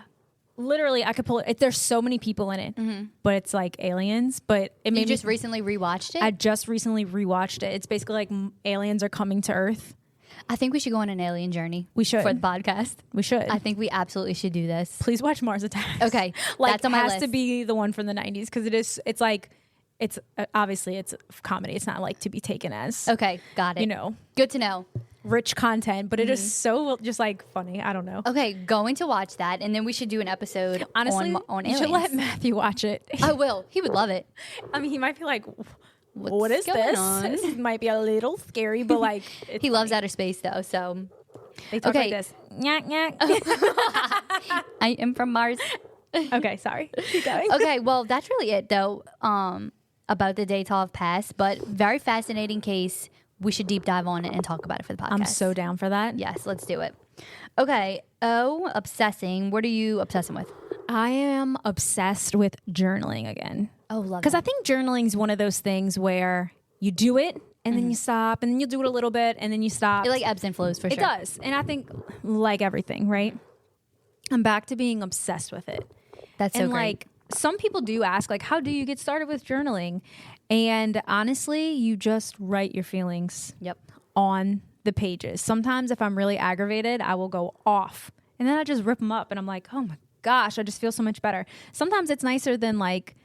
Literally, I could pull it. There's so many people in it, but it's like aliens. But it made You just recently rewatched it? I just recently rewatched it. It's basically like aliens are coming to Earth. I think we should go on an alien journey. We should. For the podcast. We should. I think we absolutely should do this. Please watch Mars Attacks. Okay. Like, that's on my has list. to be the one from the 90s because it's like, obviously it's comedy. It's not like to be taken as, Okay. Got it. you know, Good to know. rich content, but it is so just like funny. I don't know. Okay. Going to watch that. And then we should do an episode Honestly, on you aliens. should let Matthew watch it. I will. He would love it. I mean, he might be like, what What's is going this? on? This might be a little scary, but like, it's He loves funny. outer space though. So They talk Okay. like this. Nyak, nyak. I am from Mars. Okay, sorry. Keep going. Okay. Well, that's really it though. About the Daytov Pass, but very fascinating case. We should deep dive on it and talk about it for the podcast. I'm so down for that. Yes, let's do it. Okay. Oh, obsessing. What are you obsessing with? I am obsessed with journaling again. Oh, love Because that. I think journaling is one of those things where you do it and then you stop and then you'll do it a little bit and then you stop. It like ebbs and flows for It sure. does. And I think like everything, right? I'm back to being obsessed with it. That's so and great. like some people do ask like, how do you get started with journaling? And honestly, you just write your feelings Yep. on the pages. Sometimes if I'm really aggravated, I will go off and then I just rip them up and I'm like, oh my gosh, I just feel so much better. Sometimes it's nicer than like,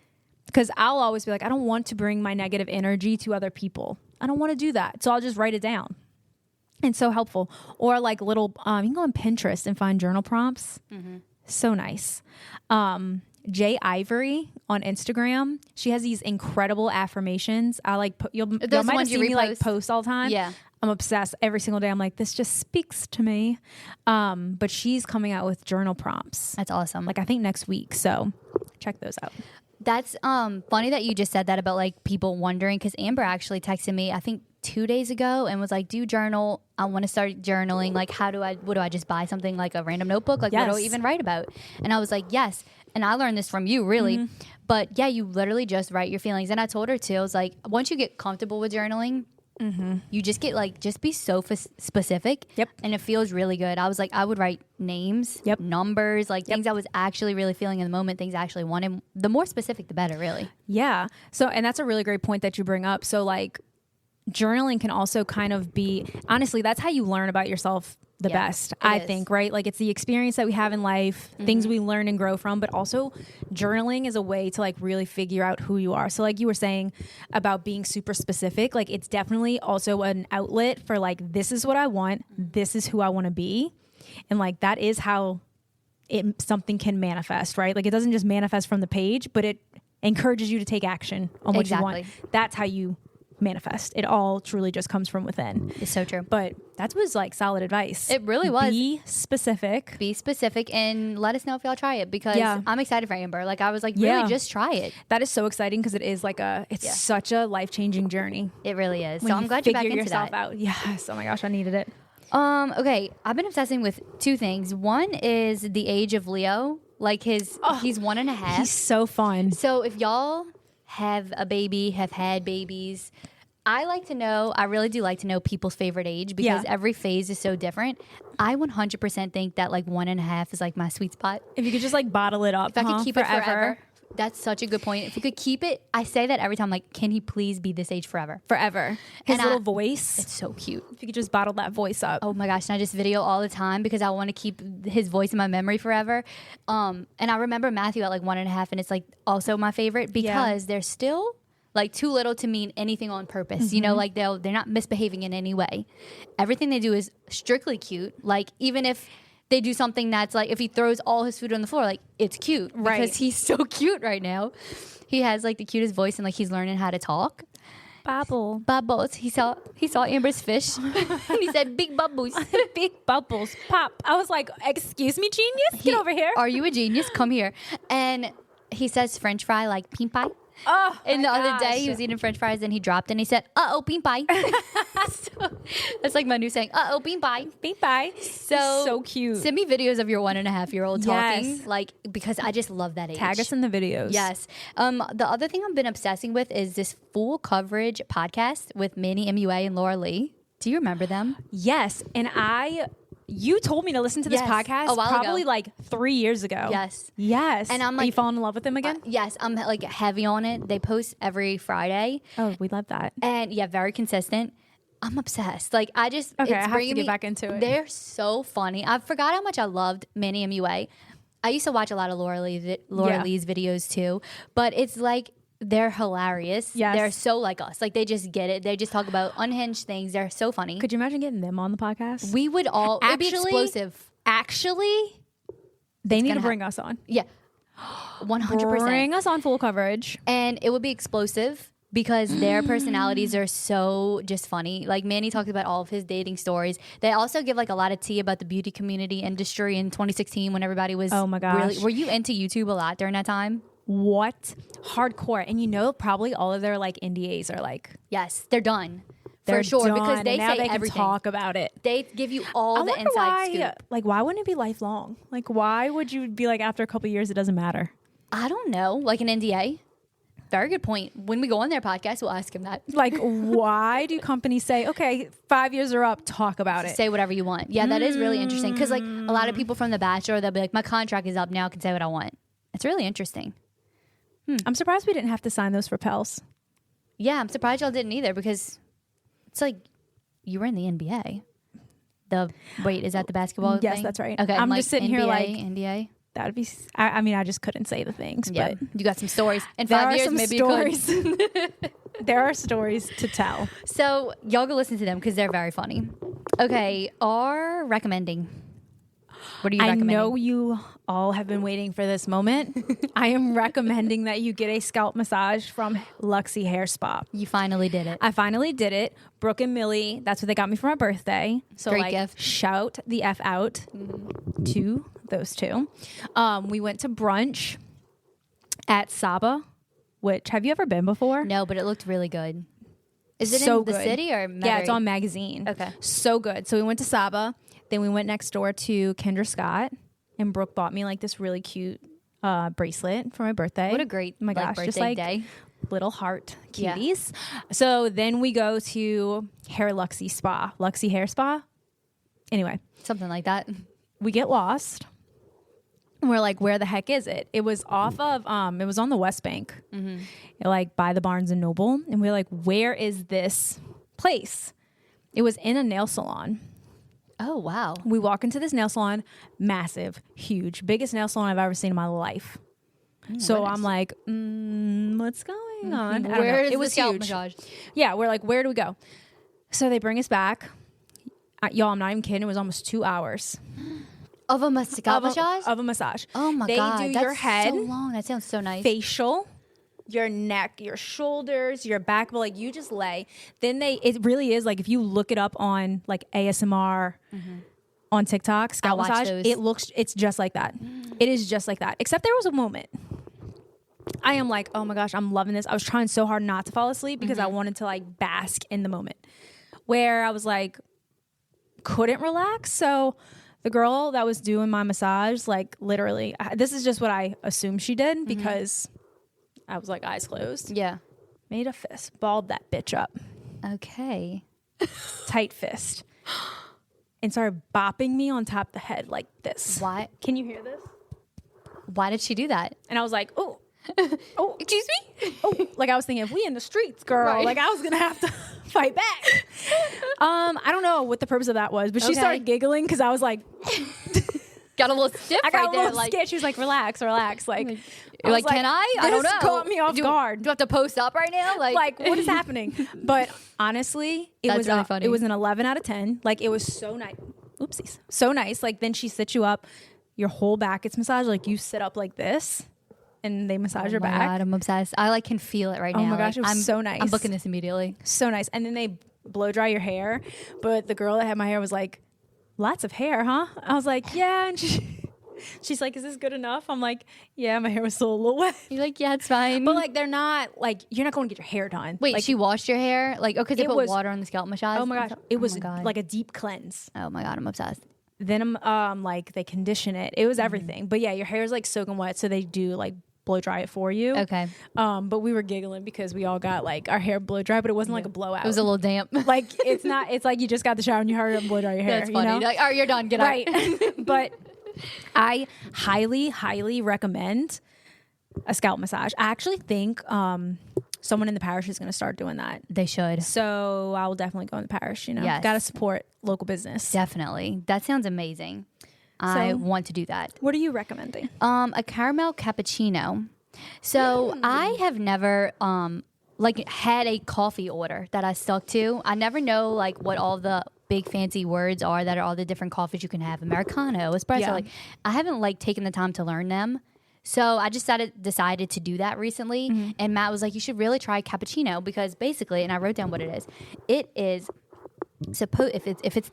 because I'll always be like, I don't want to bring my negative energy to other people. I don't want to do that. So I'll just write it down. And so helpful. Or like little, you can go on Pinterest and find journal prompts. So nice. Jay Ivory on Instagram. She has these incredible affirmations. I like, y'all might have seen me like post all the time. Yeah. I'm obsessed every single day. I'm like, this just speaks to me. But she's coming out with journal prompts. That's awesome. Like I think next week. So check those out. That's funny that you just said that about like people wondering, because Amber actually texted me, I think 2 days ago, and was like, do you journal? I want to start journaling. Like, what do I just buy something like a random notebook? Like, what do I even write about? And I was like, yes. And I learned this from you, really. But yeah, you literally just write your feelings. And I told her too, I was like, once you get comfortable with journaling, you just get like, just be so specific. Yep. And it feels really good. I was like, I would write names, numbers, like things I was actually really feeling in the moment, things I actually wanted. The more specific, the better, really. Yeah. So, and that's a really great point that you bring up. So like, journaling can also kind of be, honestly, that's how you learn about yourself the best, I think, right? Like it's the experience that we have in life, things we learn and grow from, but also journaling is a way to like really figure out who you are. So like you were saying about being super specific, like it's definitely also an outlet for like, this is what I want, this is who I want to be. And like, that is how something can manifest, right? Like it doesn't just manifest from the page, but it encourages you to take action on what you want. That's how you manifest. It all truly just comes from within. It's so true. But that was like solid advice. It really was. Be specific. Be specific and let us know if y'all try it, because I'm excited for Amber. Like I was like, really just try it. That is so exciting because it is like it's such a life-changing journey. It really is. When so I'm glad you're back into yourself that. out. Yes. Oh my gosh, I needed it. Okay. I've been obsessing with two things. One is the age of Leo. Like he's 1.5. He's so fun. So if y'all have a baby, have had babies, I really do like to know people's favorite age, because every phase is so different. I 100% think that like 1.5 is like my sweet spot. If you could just like bottle it up. If I could keep it forever. That's such a good point. If you could keep it, I say that every time, like, can he please be this age forever? Forever. His little voice. It's so cute. If you could just bottle that voice up. Oh my gosh. And I just video all the time because I want to keep his voice in my memory forever. And I remember Matthew at like 1.5, and it's like also my favorite because they're still like too little to mean anything on purpose. You know, like they're not misbehaving in any way. Everything they do is strictly cute. Like even if they do something that's like, if he throws all his food on the floor, like it's cute because he's so cute right now. He has like the cutest voice, and like he's learning how to talk. Bubbles. He saw Amber's fish and he said, big bubbles. Big bubbles. Pop. I was like, excuse me, genius? Get over here. Are you a genius? Come here. And he says French fry like pink pie. Oh, and the other day he was eating French fries and he dropped and he said, "Uh-oh, bean pie." So, that's like my new saying, "Uh-oh, bean pie." Bean pie. So cute. Send me videos of your 1.5-year-old talking, like, because I just love that age. Tag us in the videos. Yes. The other thing I've been obsessing with is this full coverage podcast with Manny MUA and Laura Lee. Do you remember them? Yes, and you told me to listen to this podcast probably like 3 years ago. Yes. And I'm like, are you falling in love with them again? Yes, I'm like heavy on it. They post every Friday. Oh, we love that. And yeah, very consistent. I'm obsessed. Like I have to get back into it. They're so funny. I forgot how much I loved Manny MUA. I used to watch a lot of Laura Lee's videos too, but it's like, they're hilarious. Yes. They're so like us. Like they just get it. They just talk about unhinged things. They're so funny. Could you imagine getting them on the podcast? We would all. It'd be explosive. Actually, they need to bring us on. Yeah. 100%. Bring us on full coverage. And it would be explosive because their personalities are so just funny. Like Manny talks about all of his dating stories. They also give like a lot of tea about the beauty community industry in 2016 when everybody was oh my gosh. Really, were you into YouTube a lot during that time? What? Hardcore. And you know, probably all of their like NDAs are like, yes, they're done. For sure. Done, because they now say they can everything. Talk about it. They give you all the inside scoop. Like, why wouldn't it be lifelong? Like, why would you be like, after a couple of years, it doesn't matter? I don't know. Like an NDA? Very good point. When we go on their podcast, we'll ask him that. Like, why do companies say, okay, 5 years are up, talk about it? Say whatever you want. Yeah, that is really interesting. Because like a lot of people from The Bachelor, they'll be like, my contract is up now, I can say what I want. It's really interesting. I'm surprised we didn't have to sign those for Pels. Yeah, I'm surprised y'all didn't either because it's like you were in the NBA. Wait, is that the basketball Yes, thing? that's right. Okay, I'm like just sitting NBA, here like NBA. that'd be. I mean, I just couldn't say the things. Yeah, But you got some stories. In there 5 are years, some maybe stories. you could. There are stories to tell. So y'all go listen to them because they're very funny. Okay, our recommending. What are you I recommending? know you all have been waiting for this moment. I am recommending that you get a scalp massage from Luxy Hair Spa. You finally did it. I finally did it. Brooke and Millie, that's what they got me for my birthday. So Great like, gift. shout the F out to those two. We went to brunch at Saba, which, have you ever been before? No, but it looked really good. Is it So in the good. city or Yeah, it's on Magazine. Okay. So good. So we went to Saba. Then we went next door to Kendra Scott. And Brooke bought me like this really cute bracelet for my birthday. What a great oh my like, gosh, birthday just like day. little heart Yeah. cuties. So then we go to Hair Luxy Hair Spa. Anyway, Something like that. we get lost. And we're like, where the heck is it? It was off of, it was on the West Bank, like by the Barnes and Noble. And we're like, where is this place? It was in a nail salon. Oh, wow. We walk into this nail salon, massive, huge, biggest nail salon I've ever seen in my life. So goodness. I'm like, what's going on? I don't know. Where is it the was scalp huge. massage? Yeah, we're like, where do we go? So they bring us back. Y'all, I'm not even kidding. It was almost 2 hours Of a scalp massage? of a massage. Oh my they god, do that's your head, so long. That sounds so nice. facial, your neck, your shoulders, your back, but like you just lay. Then it really is like if you look it up on like ASMR on TikTok, scalp watch massage, those. it's just like that. It is just like that. Except there was a moment. I am like, oh my gosh, I'm loving this. I was trying so hard not to fall asleep because I wanted to like bask in the moment. Where I was like, couldn't relax. So the girl that was doing my massage, like literally, this is just what I assumed she did because I was like eyes closed. Yeah. Made a fist, balled that bitch up, Okay. tight fist, and started bopping me on top of the head like this. Why? Can you hear this? Why did she do that? And I was like, oh, oh, Excuse me? oh. Like I was thinking, if we in the streets, girl, Right. like I was gonna have to fight back. I don't know what the purpose of that was, but she Okay. started giggling because I was like, Got a little stiff I got right a there. little Like, scared. She was like, relax. Like, you're like, can I? I don't this know. caught me off guard. Do I have to post up right now? Like, what is happening? But honestly, it That's was really funny. It was an 11 out of 10. Like, it was so nice. Oopsies. So nice. Like, then she sits you up. Your whole back gets massaged. Like, you sit up like this, and they massage your Oh my back. God, I'm obsessed. I like can feel it right Oh now. my gosh, Like, it was I'm so nice. I'm booking this immediately. So nice. And then they blow dry your hair. But the girl that had my hair was like, lots of hair, huh? I was like, yeah. And she's like, is this good enough? I'm like, yeah, my hair was still a little wet. You're like, yeah, it's fine. But like, they're not like, you're not going to get your hair done. Wait, like, she washed your hair? Like, oh, because they It put was- water on the scalp massage? oh my gosh, it was Oh my God. like a deep cleanse. Oh my God, I'm obsessed. Then like they condition it. It was everything. But yeah, your hair is like soaking wet, so they do like blow dry it for you. Okay. But we were giggling because we all got like our hair blow dry, but it wasn't like a blowout. It was a little damp. like it's not. It's like you just got the shower and you hurry up and blow dry your hair. That's funny. You know? Like, all right, you're done. Get Right. out. But I highly, highly recommend a scalp massage. I actually think someone in the parish is going to start doing that. They should. So I will definitely go in the parish. You know, Yes. got to support local business. Definitely. That sounds amazing. I So- want to do that. What are you recommending? A caramel cappuccino. So I have never like had a coffee order that I stuck to. I never know like what all the big fancy words are that are all the different coffees you can have. Americano, espresso. Yeah. Like I haven't like taken the time to learn them. So I just decided to do that recently. And Matt was like, you should really try cappuccino because basically, and I wrote down what it is. It is if it's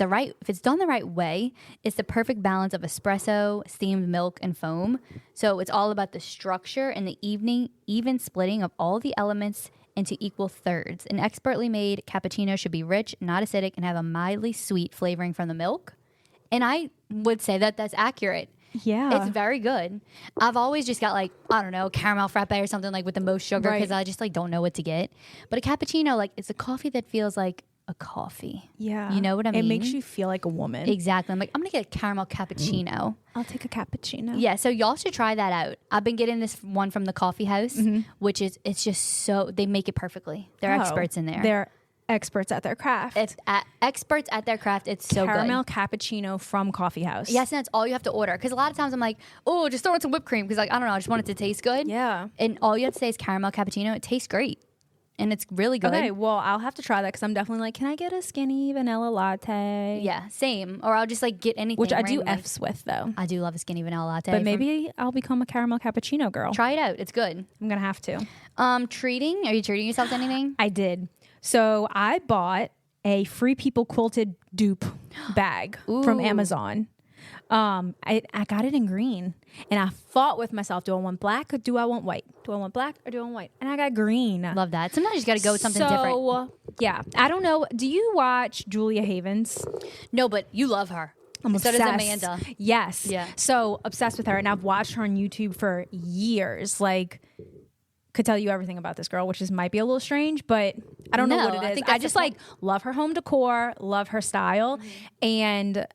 done the right way, it's the perfect balance of espresso, steamed milk, and foam. So it's all about the structure and the even splitting of all the elements into equal thirds. An expertly made cappuccino should be rich, not acidic, and have a mildly sweet flavoring from the milk. And I would say that that's accurate. Yeah. It's very good. I've always just got like, I don't know, caramel frappe or something like with the most sugar because Right. I just like don't know what to get. But a cappuccino, like it's a coffee that feels like a coffee. Yeah. You know what I mean? It makes you feel like a woman. Exactly. I'm like, I'm going to get a caramel cappuccino. I'll take a cappuccino. Yeah, so y'all should try that out. I've been getting this one from the coffee house, which is, it's just so, they make it perfectly. They're Oh, experts in there. They're experts at their craft. It's experts at their craft. It's so Caramel good. cappuccino from Coffee House. Yes, and that's all you have to order. Because a lot of times I'm like, oh, just throw in some whipped cream. Because like I don't know, I just want it to taste good. Yeah. And all you have to say is caramel cappuccino. It tastes great, and it's really good. Okay, well, I'll have to try that because I'm definitely like, can I get a skinny vanilla latte? Yeah, same. Or I'll just like get anything. Which I do randomly. F's with though. I do love a skinny vanilla latte. But maybe I'll become a caramel cappuccino girl. try it out. It's good. I'm gonna have to. Treating? Are you treating yourself to anything? I did. So I bought a Free People quilted dupe bag from Ooh. Amazon. I got it in green, and I fought with myself. Do I want black or do I want white? Do I want black or do I want white? And I got green. Love that. Sometimes you just got to go with something different. Yeah, I don't know. Do you watch Julia Havens? No, but you love her. I'm so obsessed. does Amanda. Yes. Yeah. So obsessed with her, and I've watched her on YouTube for years. Like, could tell you everything about this girl, which might be a little strange, but I don't know No, what it I is. think I that's just the like love her home decor, love her style, and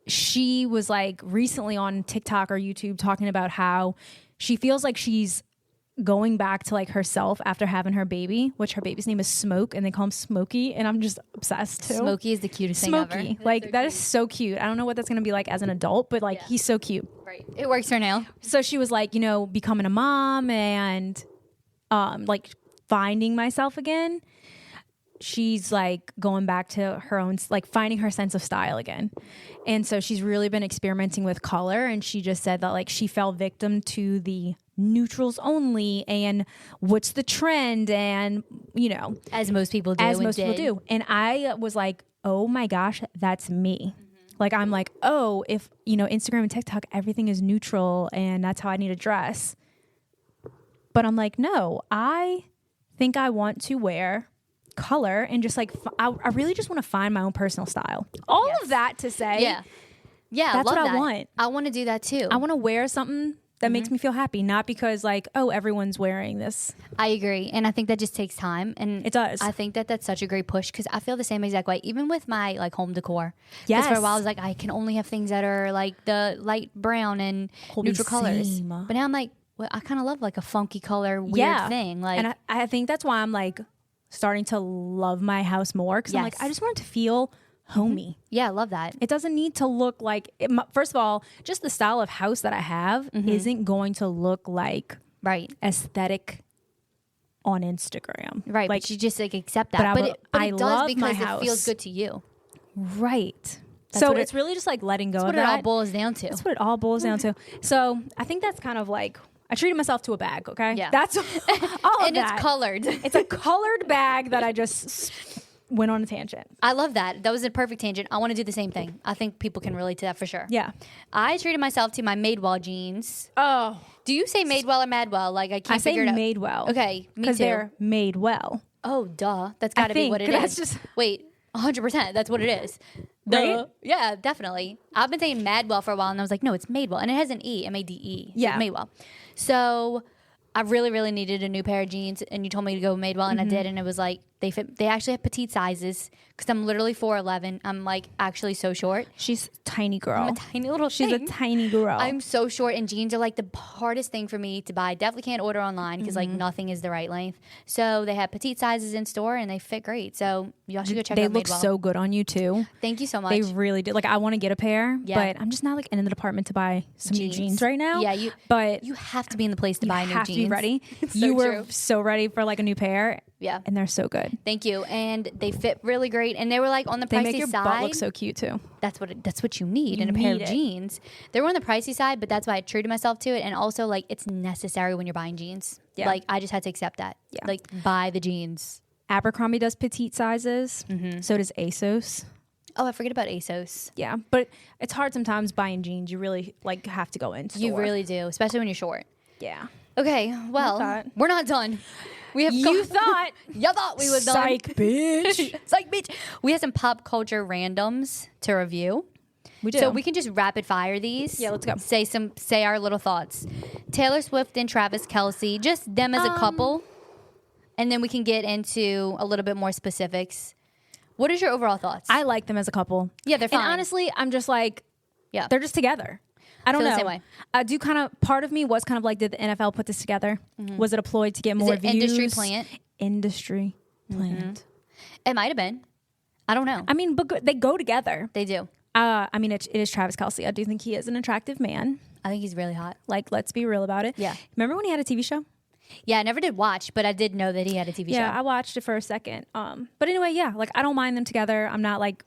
she was like recently on TikTok or YouTube talking about how she feels like she's going back to like herself after having her baby, which her baby's name is Smoke, and they call him Smokey, and I'm just obsessed too. Smokey is the cutest Smokey, thing ever. like that is so cute. I don't know what that's gonna be like as an adult, but like he's so cute. Right. It works for now. So she was like, becoming a mom and like finding myself again. She's like going back to her own, like finding her sense of style again. And so she's really been experimenting with color. And she just said that like she fell victim to the neutrals only and what's the trend and, As most people do. as and most people did. do. And I was like, oh my gosh, that's me. Like, I'm like, oh, if, Instagram and TikTok, everything is neutral and that's how I need to dress. But I'm like, no, I think I want to wear color and just like, I really just want to find my own personal style. All of that to say, Yeah. Yeah. That's love what I that. want. I want to do that too. I want to wear something that makes me feel happy, not because like, oh, everyone's wearing this. I agree. And I think that just takes time. And It does. I think that that's such a great push because I feel the same exact way, even with my like home decor. 'Cause Yes. for a while I was like, I can only have things that are like the light brown and neutral colors. same. But now I'm like, well, I kind of love like a funky color, weird thing. Like, and I think that's why I'm like starting to love my house more because I'm like, Yes. I just want it to feel homey. yeah, I love that. It doesn't need to look like, first of all, just the style of house that I have isn't going to look like Right. aesthetic on Instagram. Right. Like, But you just like accept that. but I But will- it, but I it does love my because it feels house. good to you. right. That's So what it's really just like letting go That's of what it all that. boils down to. That's what it all boils down to. So I think that's kind of like, I treated myself to a bag, okay? Yeah. That's all of And that. it's colored. It's a colored bag that I just went on a tangent. I love that. That was a perfect tangent. I want to do the same thing. I think people can relate to that for sure. Yeah. I treated myself to my Madewell jeans. Oh. Do you say Madewell or Madwell? Like I can't I say figure it out. made well. Okay, me Because too. they're made well. Oh, duh. That's I got to be think, what it 'cause is. that's just- Wait, 100%. That's what it is. Right? Duh. Yeah, definitely. I've been saying Madwell for a while, and I was like, no, it's Madewell, and it has an E, M-A-D-E. So Yeah. Madewell. So I really, really needed a new pair of jeans, and you told me to go Madewell, and I did, and it was like they fit. They actually have petite sizes because I'm literally 4'11". I'm like actually so short. She's a tiny girl. I'm a tiny little She's thing. a tiny girl. I'm so short, and jeans are like the hardest thing for me to buy. Definitely can't order online because like nothing is the right length. So they have petite sizes in store, and they fit great. So y'all should go check they out look Madewell. so good on you too. Thank you so much. They really do. Like I want to get a pair, Yeah. but I'm just not like in the department to buy some new jeans right now. Yeah, but you have to be in the place to you buy new have jeans. to be ready. So You were true. so ready for like a new pair, Yeah. and they're so good. Thank you. And they fit really great. And they were like on the They pricey make your side. butt look so cute too. That's what you need in You a pair of need it. jeans. They were on the pricey side, but that's why I treated myself to it. And also like it's necessary when you're buying jeans. Yeah. Like I just had to accept that. Yeah. Like buy the jeans. Abercrombie does petite sizes. So does ASOS. Oh, I forget about ASOS. Yeah, but it's hard sometimes buying jeans. You really like have to go in store. You really do, especially when you're short. yeah. Okay, well, thought. we're not done. We have You thought. you thought we were done. Psych, bitch. Psych, bitch. We have some pop culture randoms to review. We do. So we can just rapid fire these. Yeah, let's go. Say our little thoughts. Taylor Swift and Travis Kelce, just them as a couple. And then we can get into a little bit more specifics. What is your overall thoughts? I like them as a couple. Yeah, they're fine. And honestly, I'm just like, yeah. they're just together. I don't Feel know. the same way. I do kind of, part of me was kind of like, did the NFL put this together? Was it a ploy to get more it views? industry plant? Industry plant. It might have been. I don't know. I mean, but they go together. They do. I mean, it is Travis Kelce. I do think he is an attractive man. I think he's really hot. Like, let's be real about it. Yeah. Remember when he had a TV show? Yeah, I never did watch, but I did know that he had a TV show. Yeah, I watched it for a second. But anyway, yeah, like I don't mind them together. I'm not like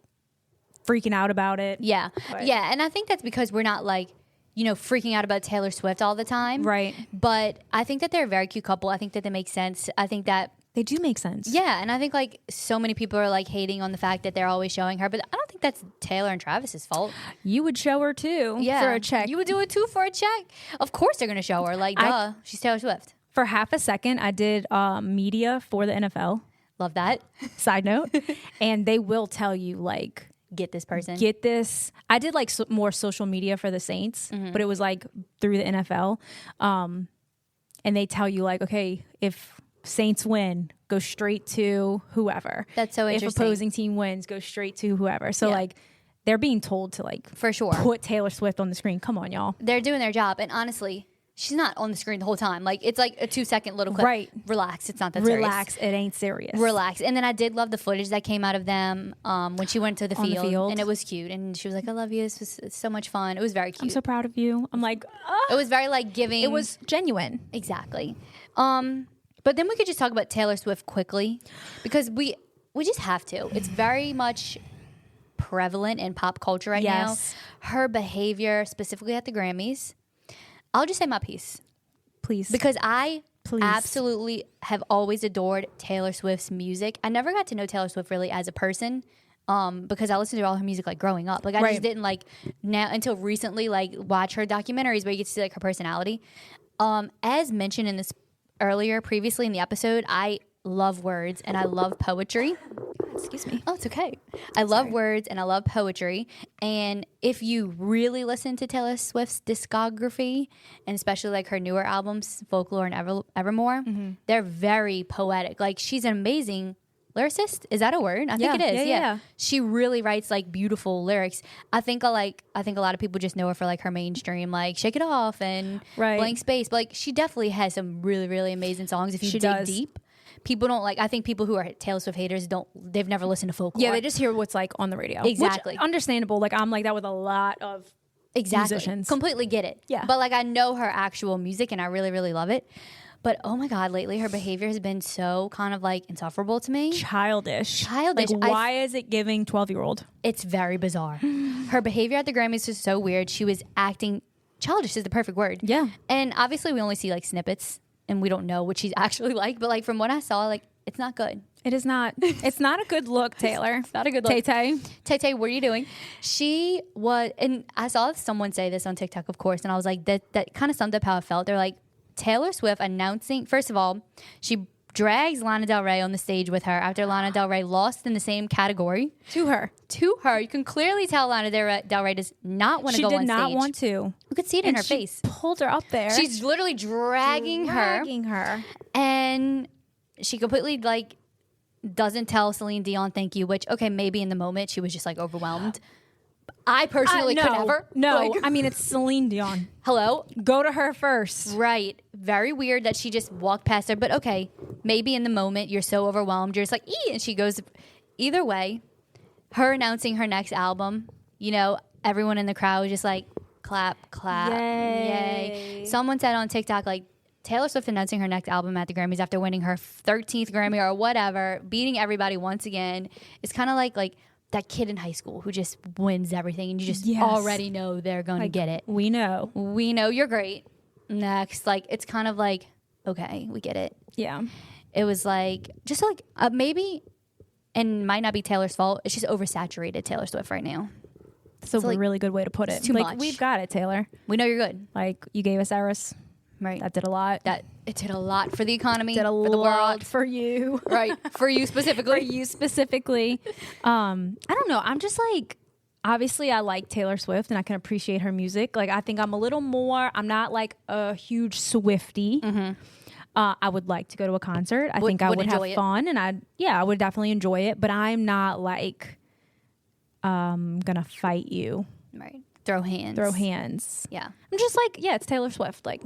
freaking out about it. Yeah. But- Yeah, and I think that's because we're not like, freaking out about Taylor Swift all the time. Right. But I think that they're a very cute couple. I think that they make sense. I think that They do make sense. yeah, and I think like so many people are like hating on the fact that they're always showing her, but I don't think that's Taylor and Travis's fault. You would show her too for a check. You would do it too for a check. Of course they're gonna show her. Like, duh, she's Taylor Swift. For half a second, I did media for the NFL. Love that. Side note. And they will tell you, like, Get this person. get this. I did like more social media for the Saints, but it was like through the NFL. And they tell you, like, okay, if Saints win, go straight to whoever. That's so interesting. If opposing team wins, go straight to whoever. So, Yeah. like, they're being told to, like, For sure. put Taylor Swift on the screen. Come on, y'all. They're doing their job, and honestly, she's not on the screen the whole time. Like, it's like a 2-second little clip. Right. Relax. It's not that Relax. It ain't serious. serious. Relax. And then I did love the footage that came out of them when she went to the On the field, field. and it was cute. And she was like, "I love you. This was so much fun. It was very cute. I'm so proud of you. I'm like, it was very like giving. it was genuine. exactly." But then we could just talk about Taylor Swift quickly because we just have to. It's very much prevalent in pop culture right Yes. now. Her behavior, specifically at the Grammys. I'll just say my piece. Please. Because I Please. absolutely have always adored Taylor Swift's music. I never got to know Taylor Swift really as a person because I listened to all her music like growing up. Like I Right. just didn't like now until recently like watch her documentaries where you get to see like her personality. As mentioned in this previously in the episode, I love words and I love poetry. Excuse me. Oh, it's okay. I love words and I love poetry. And if you really listen to Taylor Swift's discography, and especially like her newer albums, Folklore and Evermore, they're very poetic. Like she's an amazing lyricist. Is that a word? I think Yeah. it is. Yeah. She really writes like beautiful lyrics. I think a lot of people just know her for like her mainstream, like Shake It Off and Right. Blank Space. But like she definitely has some really, really amazing songs if you She dig does. deep. People don't like. I think people who are Taylor Swift haters they've never listened to Folklore. Yeah, they just hear what's like on the radio. Exactly. Which, understandable. Like I'm like that with a lot of exactly musicians. completely get it. Yeah. But like I know her actual music and I really, really love it. But oh my God, lately her behavior has been so kind of like insufferable to me. childish. Childish. Like, why is it giving 12-year-old? It's very bizarre. Her behavior at the Grammys was so weird. She was acting childish is the perfect word. Yeah. And obviously we only see like snippets and we don't know what she's actually like. But like from what I saw, like it's not good. It is not. It's not a good look, Taylor. It's not a good look. Tay-Tay. Tay-Tay, what are you doing? She was, and I saw someone say this on TikTok, of course, and I was like, that kind of summed up how I felt. They're like, Taylor Swift announcing, first of all, she drags Lana Del Rey on the stage with her after Lana Del Rey lost in the same category To her. to her. You can clearly tell Lana Del Rey does not want to She go did on not stage. want to. You could see it in And her she face. pulled her up there. She's literally dragging her. and she completely like doesn't tell Celine Dion thank you, which okay, maybe in the moment she was just like overwhelmed. I personally no, could never. No, Like, I mean, it's Celine Dion. hello? Go to her first. Right. Very weird that she just walked past her. But okay, maybe in the moment you're so overwhelmed, you're just like, ee, and she goes. Either way, her announcing her next album, everyone in the crowd was just like, clap, clap, yay. Someone said on TikTok, like, Taylor Swift announcing her next album at the Grammys after winning her 13th Grammy or whatever, beating everybody once again, is kind of like that kid in high school who just wins everything and you just Yes. already know they're going to get it. We know. We know you're great. Next. Like, it's kind of like, okay, we get it. Yeah. It was like, just like maybe, and might not be Taylor's fault, it's just oversaturated Taylor Swift right now. It's a like, really good way to put it. it's too like, much. we've got it, Taylor. We know you're good. Like, you gave us Eris. Right. That did a lot. That it did a lot for the economy, did a for the lot world. for you. Right. For you For specifically. you specifically. I don't know. I'm just like, obviously I like Taylor Swift and I can appreciate her music. Like, I think I'm a little more, I'm not like a huge Swiftie. I would like to go to a concert. I think I would have enjoy it. fun and I would definitely enjoy it, but I'm not like, gonna fight you. Right. Throw hands. Yeah. I'm just like, yeah, it's Taylor Swift. Like,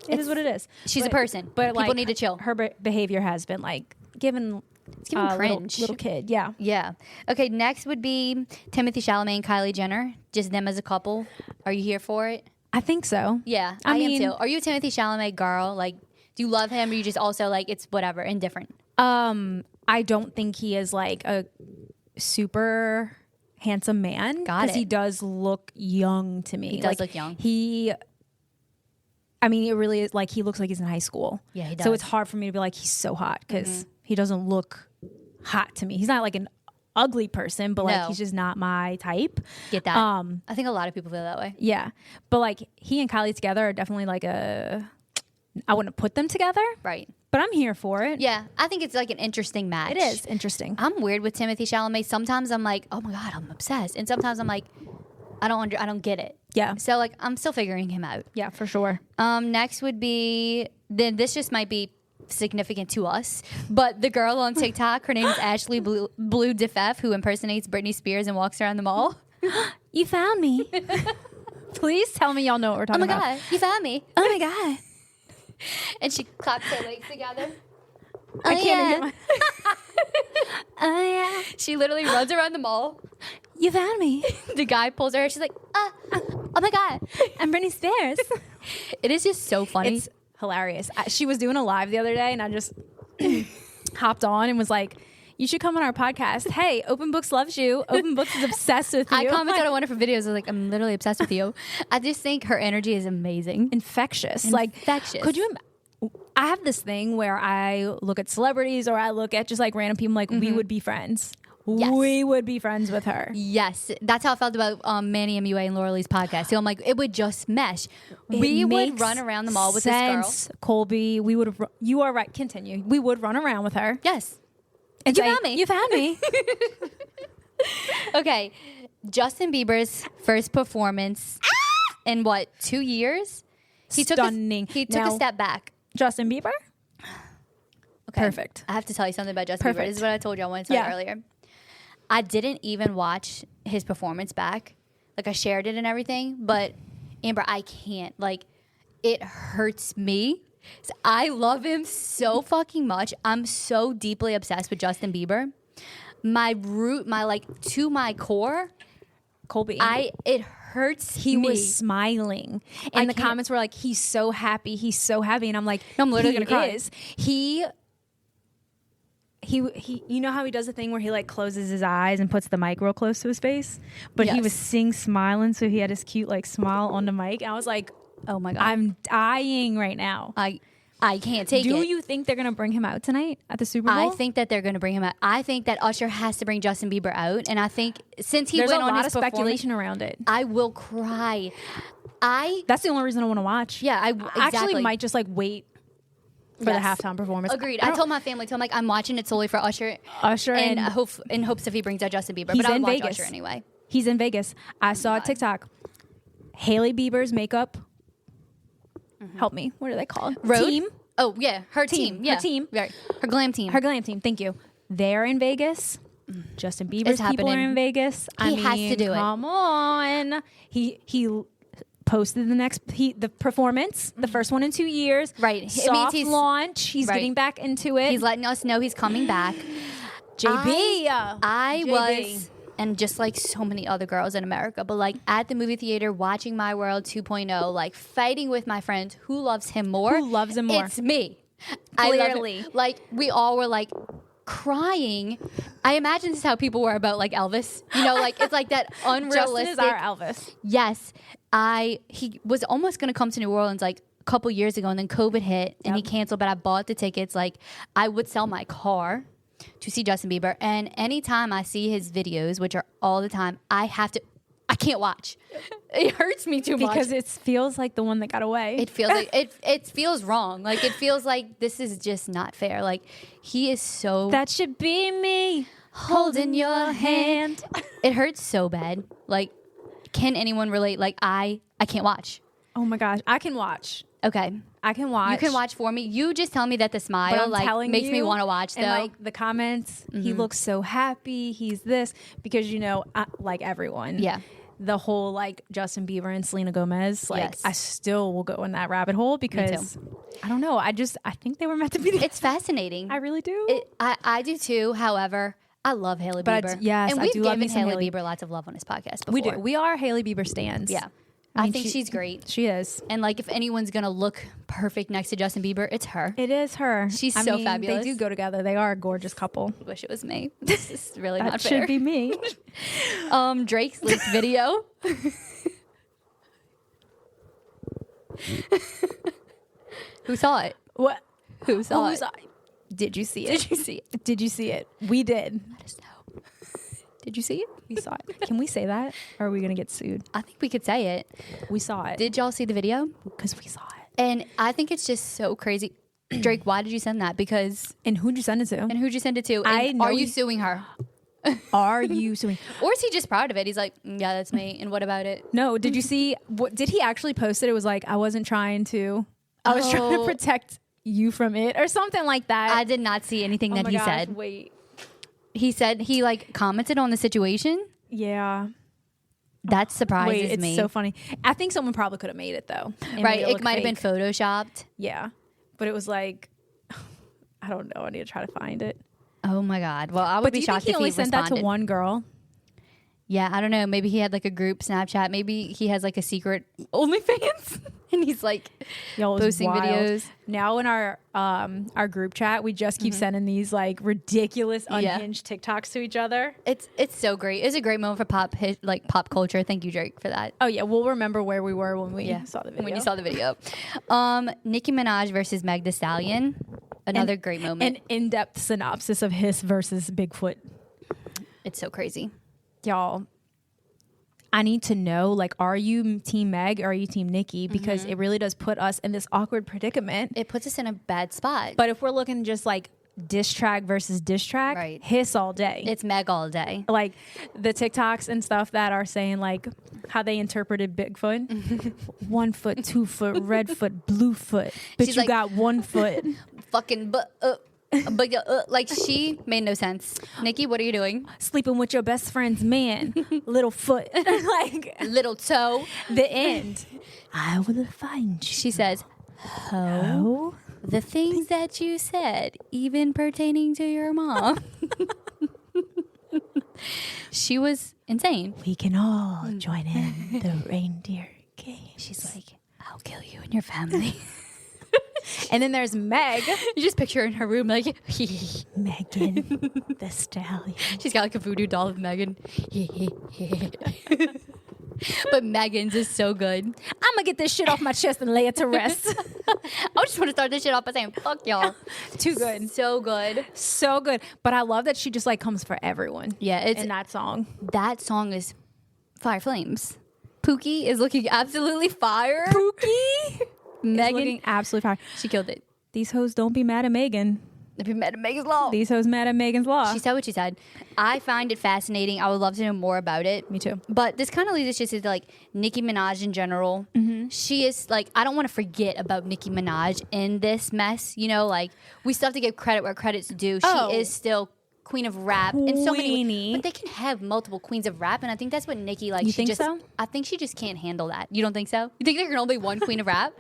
it is what it is. She's a person. But People like, need to chill. Her behavior has been like given It's giving cringe. little kid. Yeah. Yeah. Okay, next would be Timothy Chalamet and Kylie Jenner. Just them as a couple. Are you here for it? I think so. Yeah, I I mean- am too. Are you a Timothy Chalamet girl? Like, do you love him, or you just also like it's whatever, indifferent? I don't think he is like a super handsome man. Got Because it. he does look young to me. He does look young. I mean, it really is like he looks like he's in high school. Yeah, he So does. it's hard for me to be like, he's so hot because he doesn't look hot to me. He's not like an ugly person, but like No. he's just not my type. Get that? I think a lot of people feel that way. Yeah. But like he and Kylie together are definitely like I wouldn't put them together, Right. but I'm here for it. Yeah, I think it's like an interesting match. It is interesting. I'm weird with Timothy Chalamet. Sometimes I'm like, oh my god, I'm obsessed, and sometimes I'm like, I don't get it. Yeah. So like, I'm still figuring him out. Yeah, for sure. Next would be then this just might be significant to us, but the girl on TikTok, her name is Ashley Blue DeFef, who impersonates Britney Spears and walks around the mall. You found me. Please tell me y'all know what we're Oh talking my about. god, you found me! Oh my god. And she claps her legs together. I can't even get my Oh yeah. She literally runs around the mall. You found me. The guy pulls her hair. She's like, oh my god. I'm Britney Spears. It is just so funny. It's hilarious. She was doing a live the other day and I just hopped on and was like, you should come on our podcast. Hey, Open Books loves you. Open Books is obsessed with you. I commented on one of her videos. I was like, I'm literally obsessed with you. I just think her energy is amazing. Infectious. Infectious. Like, could you? I have this thing where I look at celebrities or I look at just like random people. Like, we would be friends. Yes. We would be friends with her. Yes, that's how I felt about Manny MUA and Laura Lee's podcast. So I'm like, it would just mesh. We It would makes run around the mall with sense, this girl. Colby. We would have. You are right. Continue. We would run around with her. Yes. And You say, found me. You found me. Okay. Justin Bieber's first performance in what, 2 years? Stunning. He took a Now- step back. Justin Bieber. Okay. Perfect. I have to tell you something about Justin Bieber. Perfect. This is what I told you I wanted to tell you Yeah. earlier. I didn't even watch his performance back. Like, I shared it and everything, but Amber, I can't. Like, it hurts me. So I love him so fucking much. I'm so deeply obsessed with Justin Bieber. To my core, Colby. it hurts He me. was smiling, I and the can't- comments were like, "He's so happy. He's so happy." And I'm like, No, I'm literally "He gonna cry." is. He. You know how he does the thing where he like closes his eyes and puts the mic real close to his face, but he Yes. was smiling, so he had his cute like smile on the mic. And I was like, Oh my God. I'm dying right now. I can't take Do it. you think they're gonna bring him out tonight at the Super Bowl? I think that they're going to bring him out. I think that Usher has to bring Justin Bieber out, and I think since he there's went a on lot his of performance, speculation around it. I will cry. That's the only reason I want to watch. Yeah, I actually exactly. might just like wait for the Yes. halftime performance. Agreed. I told my family, I'm like, I'm watching it solely for Usher, Usher and and in hopes if he brings out Justin Bieber. He's But I would in watch Vegas. Usher anyway. He's in Vegas. I saw a TikTok. Hailey Bieber's makeup. Help me. What are they called? Road? Team. Oh yeah, her team. Her Yeah, team. Right. Her glam team. Her glam team. Thank you. They're in Vegas. Justin Bieber's It's people are happening. in Vegas. He has to do it. Come on. He posted the performance, the first one in 2 years. Right. It means Soft he's- launch. He's Right. getting back into it. He's letting us know he's coming back. JB. I JB. was, and just like so many other girls in America, but like at the movie theater watching My World 2.0, like fighting with my friends who loves him more. Who loves him more. It's me. I love him. Clearly. Like we all were like crying. I imagine this is how people were about like Elvis. You know, like it's like that unrealistic. Justin is our Elvis. Yes. He was almost going to come to New Orleans like a couple years ago, and then COVID hit and he canceled, but I bought the tickets. Like I would sell my car to see Justin Bieber, and anytime I see his videos, which are all the time, I can't watch. It hurts me too much. Because it feels like the one that got away. It feels like it feels wrong. Like it feels like this is just not fair. Like he is so that should be me holding your hand. It hurts so bad. Like, can anyone relate? Like I can't watch. Oh my gosh. I can watch. Okay. I can watch. You can watch for me. You just tell me that the But smile I'm like telling makes you, me want to watch though. And like the comments, he looks so happy. He's this because like everyone. Yeah. the whole like Justin Bieber and Selena Gomez, like Yes. I still will go in that rabbit hole because I don't know. I think they were meant to be together. It's fascinating. I really do. I do too. However, I love Hailey But Bieber. yes, and I we've do love me given some Hailey Hailey. Bieber lots of love on this podcast before. We do. We are Hailey Bieber stans. Yeah. I I mean, think she's great. She is. And like if anyone's going to look perfect next to Justin Bieber, it's her. It is her. She's I so mean, fabulous. They do go together. They are a gorgeous couple. Wish it was me. This is really That not fair. should be me. Drake's leaked video. Who saw it? What? Who saw it? Did you see it? Did you see it? Did you see it? We did. Let us know. Did you see it? We saw it. Can we say that? Or are we gonna get sued? I think we could say it. We saw it. Did y'all see the video? Because we saw it. And I think it's just so crazy. Drake, why did you send that? Because And who'd you send it to? and who'd you send it to? And I know are you he- suing her? Are you suing? Or is he just proud of it? He's like, yeah, that's me. And what about it? No. Did you see? What did he actually post it? It was like I wasn't trying to. I was trying to Oh. protect you from it, or something like that. I did not see anything Oh that my he gosh, said. Wait. He said he like commented on the situation. Yeah. That surprises Wait. It's me. so funny. I think someone probably could have made it though. and Right. made It look might have been fake. photoshopped. Yeah. But it was like, I don't know. I need to try to find it. Oh my God. Well, I would But be do you think shocked he if only he sent that responded. to one girl? Yeah, I don't know. Maybe he had like a group Snapchat. Maybe he has like a secret OnlyFans, and he's like Yo, it was posting wild. videos. Now in our group chat, we just keep sending these like ridiculous Yeah. unhinged TikToks to each other. It's so great. It's a great moment for pop culture. Thank you, Drake, for that. Oh yeah, we'll remember where we were when we saw the video. When you saw the video. Nicki Minaj versus Meg Thee Stallion. Another great moment. An in-depth synopsis of Hiss versus Bigfoot. It's so crazy. Y'all, I need to know, like, are you team Meg or are you team Nikki? Because it really does put us in this awkward predicament. It puts us in a bad spot. But if we're looking just like diss track versus diss track, Right. Hiss all day. It's Meg all day. Like the TikToks and stuff that are saying like how they interpreted Bigfoot. 1 foot, 2 foot, red foot, blue foot. But She's you like- got 1 fout. Fucking like she made no sense. Nikki, what are you doing? Sleeping with your best friend's man. Little foot. Like Little toe. the end. I will find you. She says, Oh. the things that you said, even pertaining to your mom. She was insane. We can all join in the reindeer game. She's like, I'll kill you and your family. And then there's Meg. You just picture her in her room like, Megan the Stallion. she's got like a voodoo doll of Megan. But Megan's is so good. I'm gonna get this shit off my chest and lay it to rest. I just want to start this shit off by saying, fuck y'all. Too good. So good. So good. But I love that she just like comes for everyone. Yeah, it's In that song. that song is fire flames. Pookie is looking absolutely fire. Pookie. Megan, Looking absolutely fire. she killed it. These hoes don't be mad at Megan. If you met Megan's Law. These hoes mad at Megan's Law. She said what she said. I find it fascinating. I would love to know more about it. Me too. But this kind of leads us just to like Nicki Minaj in general. She is like, I don't want to forget about Nicki Minaj in this mess. You know, like we still have to give credit where credit's due. Oh. She is still queen of rap in so many Queenie. ways. But they can have multiple queens of rap, and I think that's what Nicki like. You she think just, so? I think she just can't handle that. You don't think so? You think there can only be one queen of rap?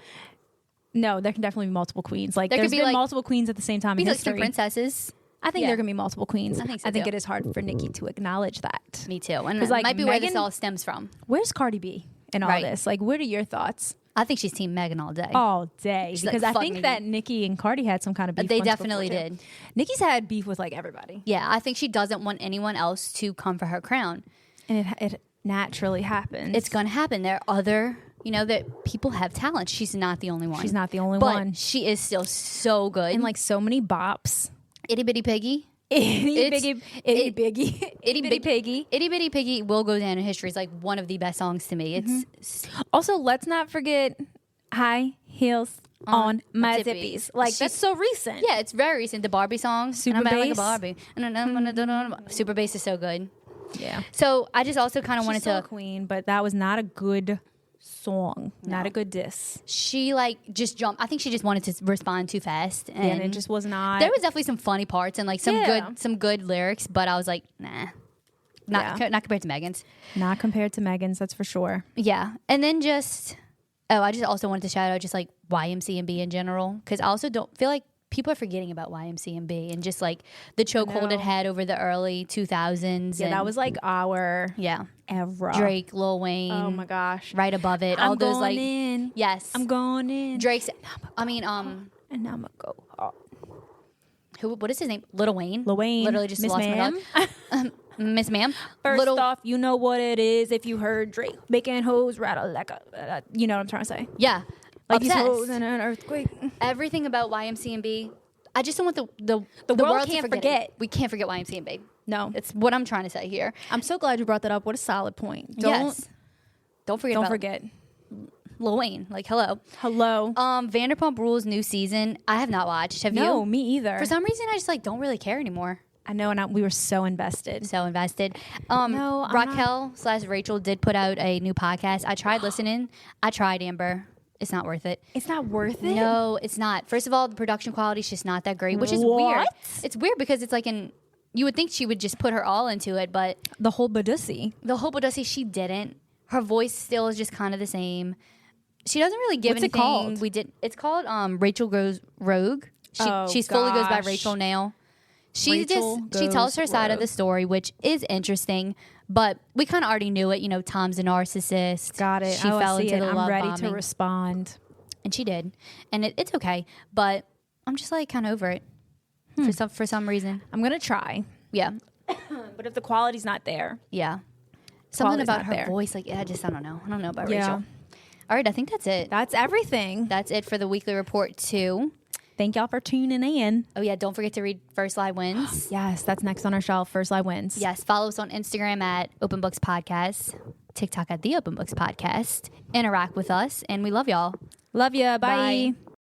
No, there can definitely be multiple queens. Like There could there's be, been like- multiple queens at the same time in Means like some history. princesses. I think Yeah. there can be multiple queens. I think so, too. it is hard for Nikki to acknowledge that. Me too. And 'Cause, that like, might be where this Megan- all stems from. Where's Cardi B in all Right. this? Like, what are your thoughts? I think she's team Megan all day. All day. She's like, Because I "Fuck think Nicki." that Nikki and Cardi had some kind of beef. They once definitely before, too. did. Nikki's had beef with like everybody. Yeah, I think she doesn't want anyone else to come for her crown. And it naturally happens. It's going to happen. There are other, that people have talent. She's not the only one. She's not the only but one. she is still so good. And like so many bops. Itty Bitty Piggy. Itty It's- biggy, itty it- biggy, itty bitty piggy. Itty Bitty Piggy will go down in history. It's like one of the best songs to me. Mm-hmm. It's Also, let's not forget high heels on my zippies. zippies. Like She's- that's so recent. yeah, it's very recent. The Barbie song. Super and I'm like a bass. Barbie. Super bass is so good. Yeah. So I just also kind of She's wanted still a to. queen, but that was not a good song. Not a good diss. She like just jumped. I think she just wanted to respond too fast, and, And it just was not. there was definitely some funny parts and like Yeah. some good lyrics, but I was like, nah. Not compared to Megan's. Not compared to Megan's, that's for sure. Yeah. And then I just also wanted to shout out just like YMCMB in general, because I also don't feel like people are forgetting about YMCMB and just like the chokehold it had over the early 2000s. Yeah, and that was like our era. Drake, Lil Wayne. Oh my gosh. Right above it. I'm all those going like in. Yes. I'm going in. Drake's and I'm gonna go hard. what is his name? Lil Wayne. Lil Wayne. Literally just Miss lost Ma'am. my dog. Miss Ma'am. First off, you know what it is if you heard Drake making hoes rattle like a, you know what I'm trying to say. Yeah. Like these Obsessed. hoes in an earthquake. Everything about YMCMB. I just don't want the world to can't forget forget. it. We can't forget YMCMB. No. It's what I'm trying to say here. I'm so glad you brought that up. What a solid point. Don't forget Don't about forget. Lil Wayne. Like, hello. Vanderpump Rules new season. I have not watched. Have you? No, me either. For some reason, I just like don't really care anymore. I know, and we were so invested. So invested. No, I'm Raquel / Rachel did put out a new podcast. I tried listening. I tried, Amber. It's not worth it. It's not worth it? No, it's not. First of all, the production quality is just not that great, which is What? weird. It's weird because it's like you would think she would just put her all into it, but The whole Badussy. she didn't. Her voice still is just kind of the same. She doesn't really give What's it anything. called? It's called Rachel Goes Rogue. She's fully goes by Rachel now. She tells her side of the story, which is interesting, but we kind of already knew it. You know, Tom's a narcissist. Got it. She fell into the I'm love ready bombing, to respond. and she did, and it's okay. But I'm just like kind of over it for some reason. I'm going to try. Yeah, But if the quality's not there. yeah. Something Quality's about not her there. voice, like I don't know. I don't know about Yeah. Rachel. All right, I think that's it. That's everything. That's it for the weekly report 2. Thank y'all for tuning in. Oh yeah, don't forget to read First Live Wins. Yes, that's next on our shelf. First Live Wins. Yes, follow us on Instagram at Open Books Podcast, TikTok at The Open Books Podcast. Interact with us, and we love y'all. Love ya. Bye. Bye.